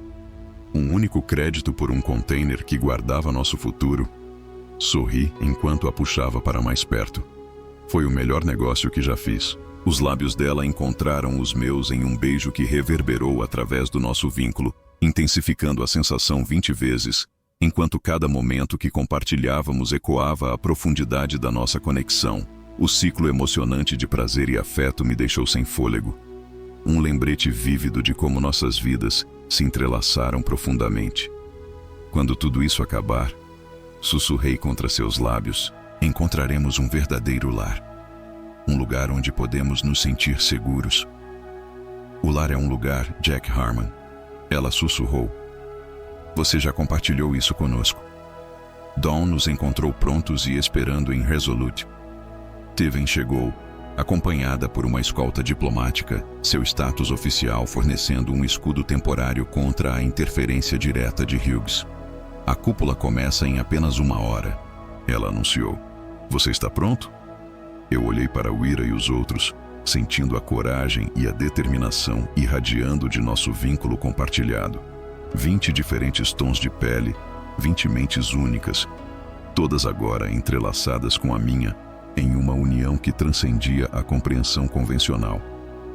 Um único crédito por um container que guardava nosso futuro. Sorri enquanto a puxava para mais perto. Foi o melhor negócio que já fiz. Os lábios dela encontraram os meus em um beijo que reverberou através do nosso vínculo, intensificando a sensação 20 vezes, enquanto cada momento que compartilhávamos ecoava a profundidade da nossa conexão. O ciclo emocionante de prazer e afeto me deixou sem fôlego. Um lembrete vívido de como nossas vidas se entrelaçaram profundamente. Quando tudo isso acabar, sussurrei contra seus lábios, encontraremos um verdadeiro lar. Um lugar onde podemos nos sentir seguros. O lar é um lugar, Jack Harmon. Ela sussurrou. Você já compartilhou isso conosco. Dawn nos encontrou prontos e esperando em Resolute. Tiven chegou, acompanhada por uma escolta diplomática, seu status oficial fornecendo um escudo temporário contra a interferência direta de Hughes. A cúpula começa em apenas 1 hora. Ela anunciou. Você está pronto? Eu olhei para Wira e os outros, sentindo a coragem e a determinação irradiando de nosso vínculo compartilhado. 20 diferentes tons de pele, 20 mentes únicas, todas agora entrelaçadas com a minha, em uma união que transcendia a compreensão convencional.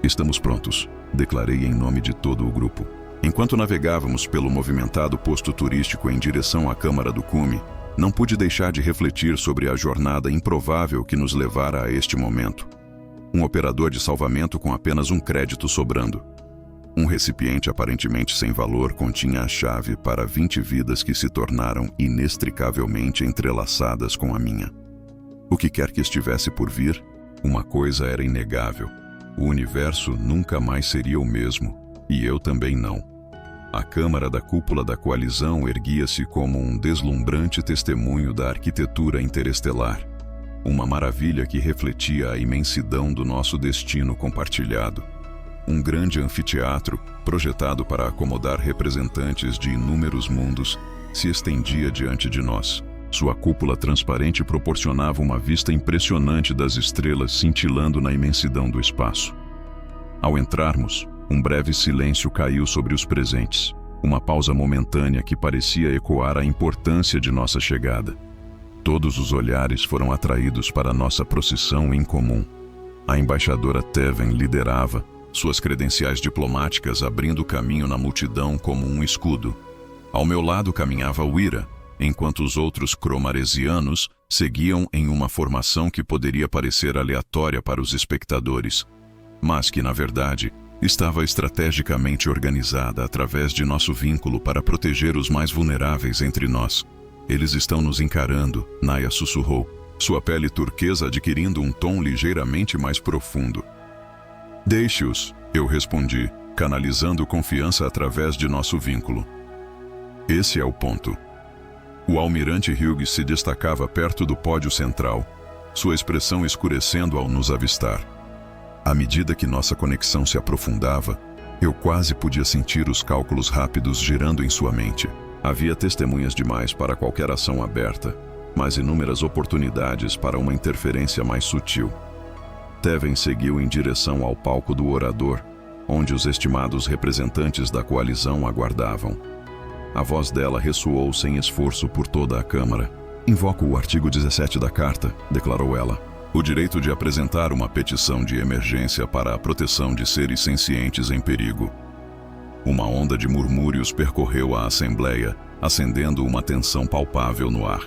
Estamos prontos, declarei em nome de todo o grupo. Enquanto navegávamos pelo movimentado posto turístico em direção à Câmara do Cume, não pude deixar de refletir sobre a jornada improvável que nos levara a este momento. Um operador de salvamento com apenas um crédito sobrando. Um recipiente aparentemente sem valor continha a chave para 20 vidas que se tornaram inextricavelmente entrelaçadas com a minha. O que quer que estivesse por vir, uma coisa era inegável. O universo nunca mais seria o mesmo, e eu também não. A câmara da cúpula da coalizão erguia-se como um deslumbrante testemunho da arquitetura interestelar, uma maravilha que refletia a imensidão do nosso destino compartilhado. Um grande anfiteatro, projetado para acomodar representantes de inúmeros mundos, se estendia diante de nós. Sua cúpula transparente proporcionava uma vista impressionante das estrelas cintilando na imensidão do espaço. Ao entrarmos, um breve silêncio caiu sobre os presentes, uma pausa momentânea que parecia ecoar a importância de nossa chegada. Todos os olhares foram atraídos para nossa procissão em comum. A embaixadora Teven liderava, suas credenciais diplomáticas abrindo caminho na multidão como um escudo. Ao meu lado caminhava Wira, enquanto os outros cromaresianos seguiam em uma formação que poderia parecer aleatória para os espectadores, mas que, na verdade, estava estrategicamente organizada através de nosso vínculo para proteger os mais vulneráveis entre nós. Eles estão nos encarando, Naya sussurrou, sua pele turquesa adquirindo um tom ligeiramente mais profundo. Deixe-os, eu respondi, canalizando confiança através de nosso vínculo. Esse é o ponto. O almirante Hughes se destacava perto do pódio central, sua expressão escurecendo ao nos avistar. À medida que nossa conexão se aprofundava, eu quase podia sentir os cálculos rápidos girando em sua mente. Havia testemunhas demais para qualquer ação aberta, mas inúmeras oportunidades para uma interferência mais sutil. Teven seguiu em direção ao palco do orador, onde os estimados representantes da coalizão aguardavam. A voz dela ressoou sem esforço por toda a Câmara. Invoco o artigo 17 da Carta, declarou ela. O direito de apresentar uma petição de emergência para a proteção de seres sencientes em perigo. Uma onda de murmúrios percorreu a Assembleia, acendendo uma tensão palpável no ar.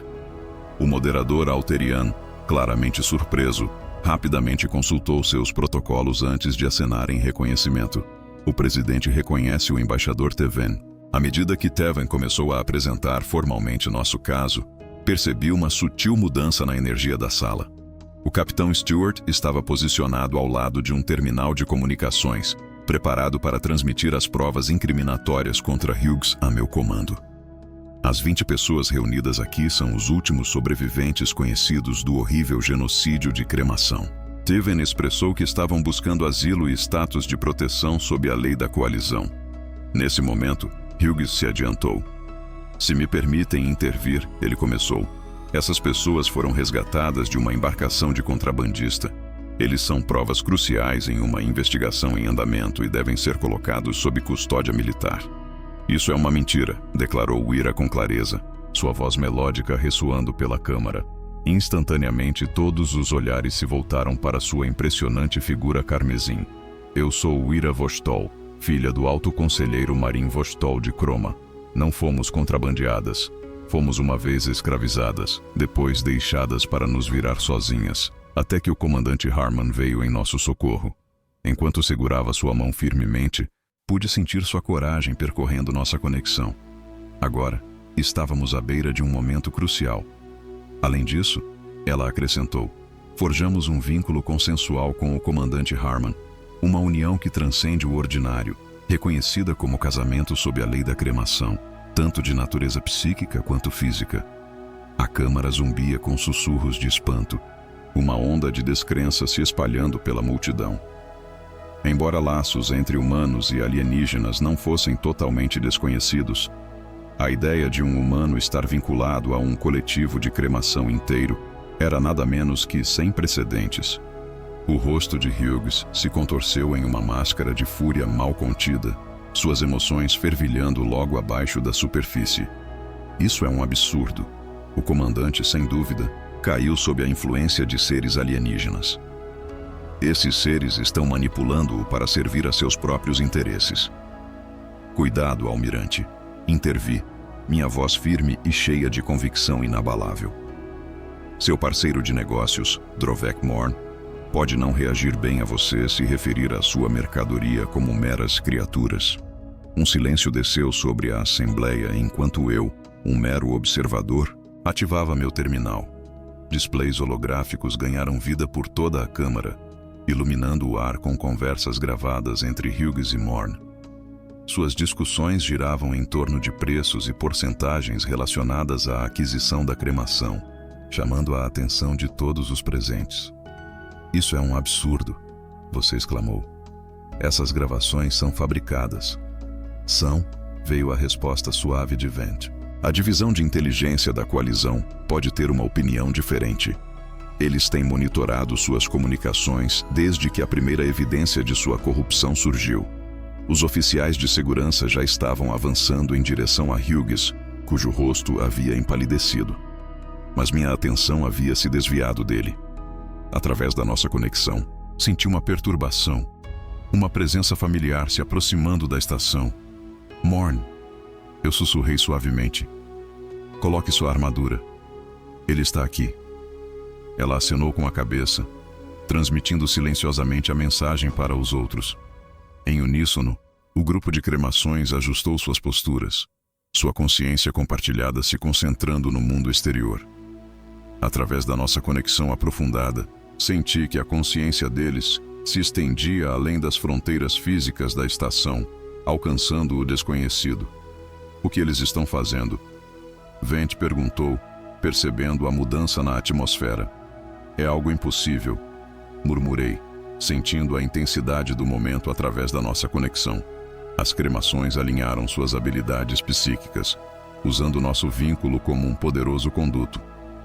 O moderador Alterian, claramente surpreso, rapidamente consultou seus protocolos antes de acenar em reconhecimento. O presidente reconhece o embaixador Teven. À medida que Teven começou a apresentar formalmente nosso caso, percebi uma sutil mudança na energia da sala. O capitão Stewart estava posicionado ao lado de um terminal de comunicações, preparado para transmitir as provas incriminatórias contra Hughes a meu comando. As 20 pessoas reunidas aqui são os últimos sobreviventes conhecidos do horrível genocídio de cremação. Teven expressou que estavam buscando asilo e status de proteção sob a lei da coalizão. Nesse momento, Hughes se adiantou. Se me permitem intervir, ele começou. Essas pessoas foram resgatadas de uma embarcação de contrabandista. Eles são provas cruciais em uma investigação em andamento e devem ser colocados sob custódia militar. Isso é uma mentira, declarou Wira com clareza, sua voz melódica ressoando pela Câmara. Instantaneamente, todos os olhares se voltaram para sua impressionante figura carmesim. Eu sou Wira Vostol, filha do alto conselheiro Marin Vostol de Croma. Não fomos contrabandeadas. Fomos uma vez escravizadas, depois deixadas para nos virar sozinhas, até que o comandante Harman veio em nosso socorro. Enquanto segurava sua mão firmemente, pude sentir sua coragem percorrendo nossa conexão. Agora, estávamos à beira de um momento crucial. Além disso, ela acrescentou, forjamos um vínculo consensual com o comandante Harman, uma união que transcende o ordinário, reconhecida como casamento sob a lei da cremação, tanto de natureza psíquica quanto física. A Câmara zumbia com sussurros de espanto, uma onda de descrença se espalhando pela multidão. Embora laços entre humanos e alienígenas não fossem totalmente desconhecidos, a ideia de um humano estar vinculado a um coletivo de cremação inteiro era nada menos que sem precedentes. O rosto de Hughes se contorceu em uma máscara de fúria mal contida, suas emoções fervilhando logo abaixo da superfície. Isso é um absurdo. O comandante, sem dúvida, caiu sob a influência de seres alienígenas. Esses seres estão manipulando-o para servir a seus próprios interesses. Cuidado, almirante. Intervi, minha voz firme e cheia de convicção inabalável. Seu parceiro de negócios, Drovek Morn, pode não reagir bem a você se referir à sua mercadoria como meras criaturas. Um silêncio desceu sobre a Assembleia enquanto eu, um mero observador, ativava meu terminal. Displays holográficos ganharam vida por toda a Câmara, iluminando o ar com conversas gravadas entre Hughes e Morn. Suas discussões giravam em torno de preços e porcentagens relacionadas à aquisição da cremação, chamando a atenção de todos os presentes. Isso é um absurdo, você exclamou. Essas gravações são fabricadas. São, veio a resposta suave de Vent. A divisão de inteligência da coalizão pode ter uma opinião diferente. Eles têm monitorado suas comunicações desde que a primeira evidência de sua corrupção surgiu. Os oficiais de segurança já estavam avançando em direção a Hughes, cujo rosto havia empalidecido. Mas minha atenção havia se desviado dele. Através da nossa conexão, senti uma perturbação, uma presença familiar se aproximando da estação. Morn, eu sussurrei suavemente. Coloque sua armadura. Ele está aqui. Ela acenou com a cabeça, transmitindo silenciosamente a mensagem para os outros. Em uníssono, o grupo de cremações ajustou suas posturas, sua consciência compartilhada se concentrando no mundo exterior. Através da nossa conexão aprofundada, senti que a consciência deles se estendia além das fronteiras físicas da estação, alcançando o desconhecido. O que eles estão fazendo? Vent perguntou, percebendo a mudança na atmosfera. É algo impossível, murmurei, sentindo a intensidade do momento através da nossa conexão. As cremações alinharam suas habilidades psíquicas, usando nosso vínculo como um poderoso conduto.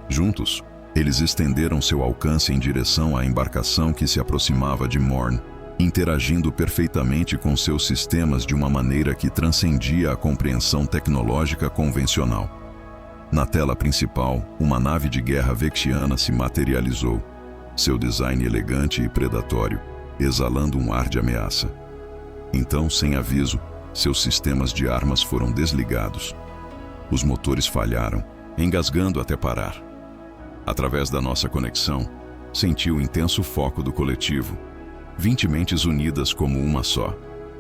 Juntos, eles estenderam seu alcance em direção à embarcação que se aproximava de Morn, interagindo perfeitamente com seus sistemas de uma maneira que transcendia a compreensão tecnológica convencional. Na tela principal, uma nave de guerra vexiana se materializou, seu design elegante e predatório, exalando um ar de ameaça. Então, sem aviso, seus sistemas de armas foram desligados. Os motores falharam, engasgando até parar. Através da nossa conexão, senti o intenso foco do coletivo, 20 mentes unidas como uma só,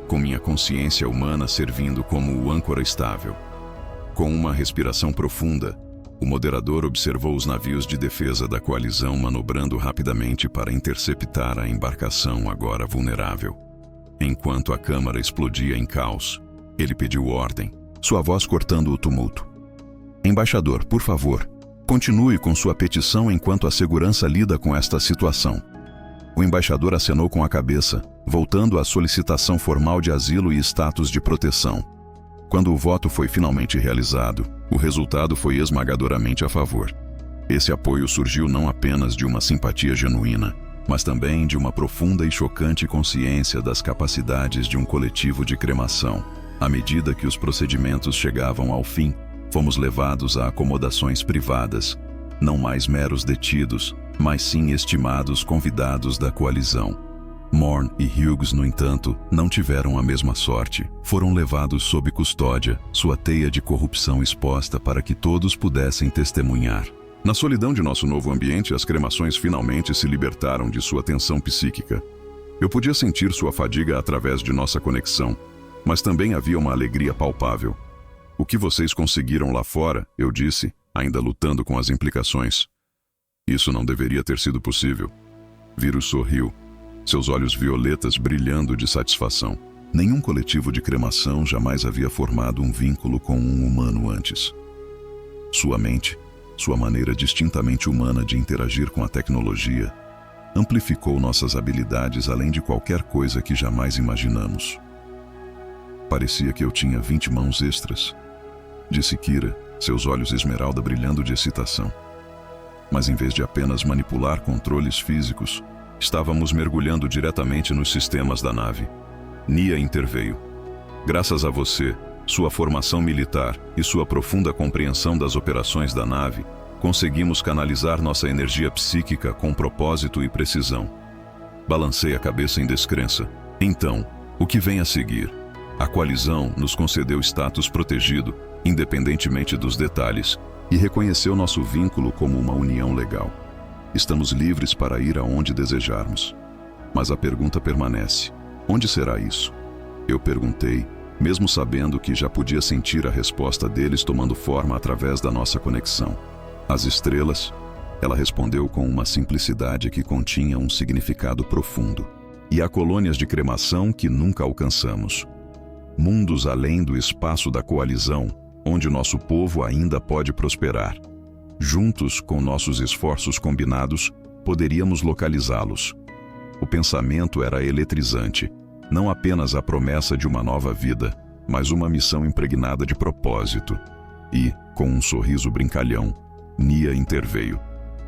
com minha consciência humana servindo como o âncora estável. Com uma respiração profunda, o moderador observou os navios de defesa da coalizão manobrando rapidamente para interceptar a embarcação agora vulnerável. Enquanto a câmara explodia em caos, ele pediu ordem, sua voz cortando o tumulto. Embaixador, por favor, continue com sua petição enquanto a segurança lida com esta situação. O embaixador acenou com a cabeça, voltando à solicitação formal de asilo e status de proteção. Quando o voto foi finalmente realizado, o resultado foi esmagadoramente a favor. Esse apoio surgiu não apenas de uma simpatia genuína, mas também de uma profunda e chocante consciência das capacidades de um coletivo de cremação. À medida que os procedimentos chegavam ao fim, fomos levados a acomodações privadas, não mais meros detidos, mas sim estimados convidados da coalizão. Morn e Hughes, no entanto, não tiveram a mesma sorte. Foram levados sob custódia, sua teia de corrupção exposta para que todos pudessem testemunhar. Na solidão de nosso novo ambiente, as cremações finalmente se libertaram de sua tensão psíquica. Eu podia sentir sua fadiga através de nossa conexão, mas também havia uma alegria palpável. O que vocês conseguiram lá fora, eu disse, ainda lutando com as implicações. Isso não deveria ter sido possível. Virus sorriu, seus olhos violetas brilhando de satisfação. Nenhum coletivo de cremação jamais havia formado um vínculo com um humano antes. Sua mente, sua maneira distintamente humana de interagir com a tecnologia, amplificou nossas habilidades além de qualquer coisa que jamais imaginamos. Parecia que eu tinha 20 mãos extras, disse Kira, seus olhos esmeralda brilhando de excitação. Mas em vez de apenas manipular controles físicos, estávamos mergulhando diretamente nos sistemas da nave. Nia interveio. Graças a você, sua formação militar e sua profunda compreensão das operações da nave, conseguimos canalizar nossa energia psíquica com propósito e precisão. Balancei a cabeça em descrença. Então, o que vem a seguir? A coalizão nos concedeu status protegido, independentemente dos detalhes, e reconheceu nosso vínculo como uma união legal. Estamos livres para ir aonde desejarmos. Mas a pergunta permanece: onde será isso? Eu perguntei, mesmo sabendo que já podia sentir a resposta deles tomando forma através da nossa conexão. As estrelas? Ela respondeu com uma simplicidade que continha um significado profundo. E há colônias de cremação que nunca alcançamos. Mundos além do espaço da coalizão, onde nosso povo ainda pode prosperar. Juntos, com nossos esforços combinados, poderíamos localizá-los. O pensamento era eletrizante, não apenas a promessa de uma nova vida, mas uma missão impregnada de propósito. E, com um sorriso brincalhão, Nia interveio.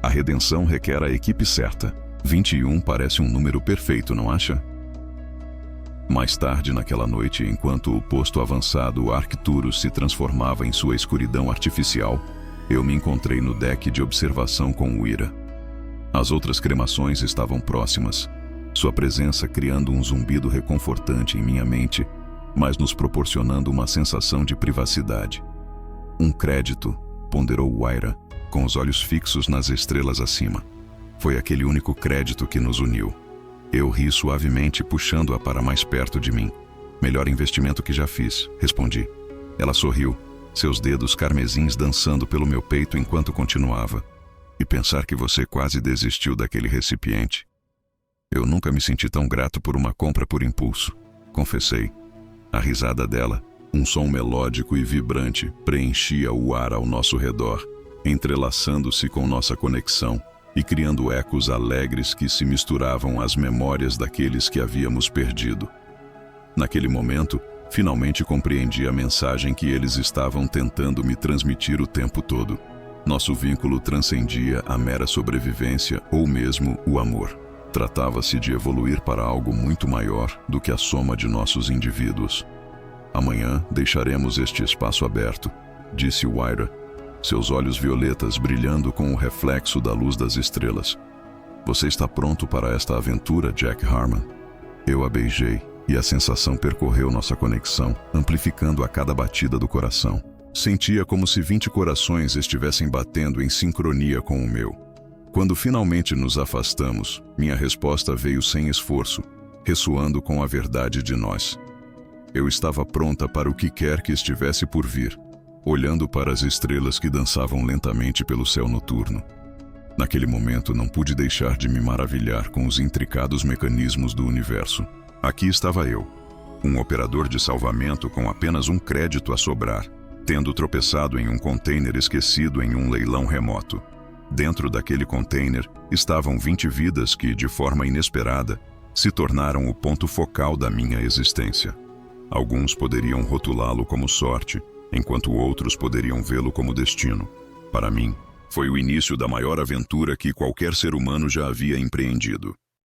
A redenção requer a equipe certa. 21 parece um número perfeito, não acha? Mais tarde naquela noite, enquanto o posto avançado Arcturus se transformava em sua escuridão artificial, eu me encontrei no deck de observação com Uira. As outras cremações estavam próximas, sua presença criando um zumbido reconfortante em minha mente, mas nos proporcionando uma sensação de privacidade. Um crédito, ponderou Uira, com os olhos fixos nas estrelas acima. Foi aquele único crédito que nos uniu. Eu ri suavemente, puxando-a para mais perto de mim. Melhor investimento que já fiz, respondi. Ela sorriu, seus dedos carmesins dançando pelo meu peito enquanto continuava. E pensar que você quase desistiu daquele recipiente. Eu nunca me senti tão grato por uma compra por impulso, confessei. A risada dela, um som melódico e vibrante, preenchia o ar ao nosso redor, entrelaçando-se com nossa conexão e criando ecos alegres que se misturavam às memórias daqueles que havíamos perdido. Naquele momento, finalmente compreendi a mensagem que eles estavam tentando me transmitir o tempo todo. Nosso vínculo transcendia a mera sobrevivência ou mesmo o amor. Tratava-se de evoluir para algo muito maior do que a soma de nossos indivíduos. Amanhã deixaremos este espaço aberto, disse Wyrah, seus olhos violetas brilhando com o reflexo da luz das estrelas. Você está pronto para esta aventura, Jack Harmon? Eu a beijei e a sensação percorreu nossa conexão, amplificando a cada batida do coração. Sentia como se 20 corações estivessem batendo em sincronia com o meu. Quando finalmente nos afastamos, minha resposta veio sem esforço, ressoando com a verdade de nós. Eu estava pronta para o que quer que estivesse por vir, olhando para as estrelas que dançavam lentamente pelo céu noturno. Naquele momento não pude deixar de me maravilhar com os intricados mecanismos do universo. Aqui estava eu, um operador de salvamento com apenas um crédito a sobrar, tendo tropeçado em um container esquecido em um leilão remoto. Dentro daquele container estavam 20 vidas que, de forma inesperada, se tornaram o ponto focal da minha existência. Alguns poderiam rotulá-lo como sorte, enquanto outros poderiam vê-lo como destino. Para mim, foi o início da maior aventura que qualquer ser humano já havia empreendido.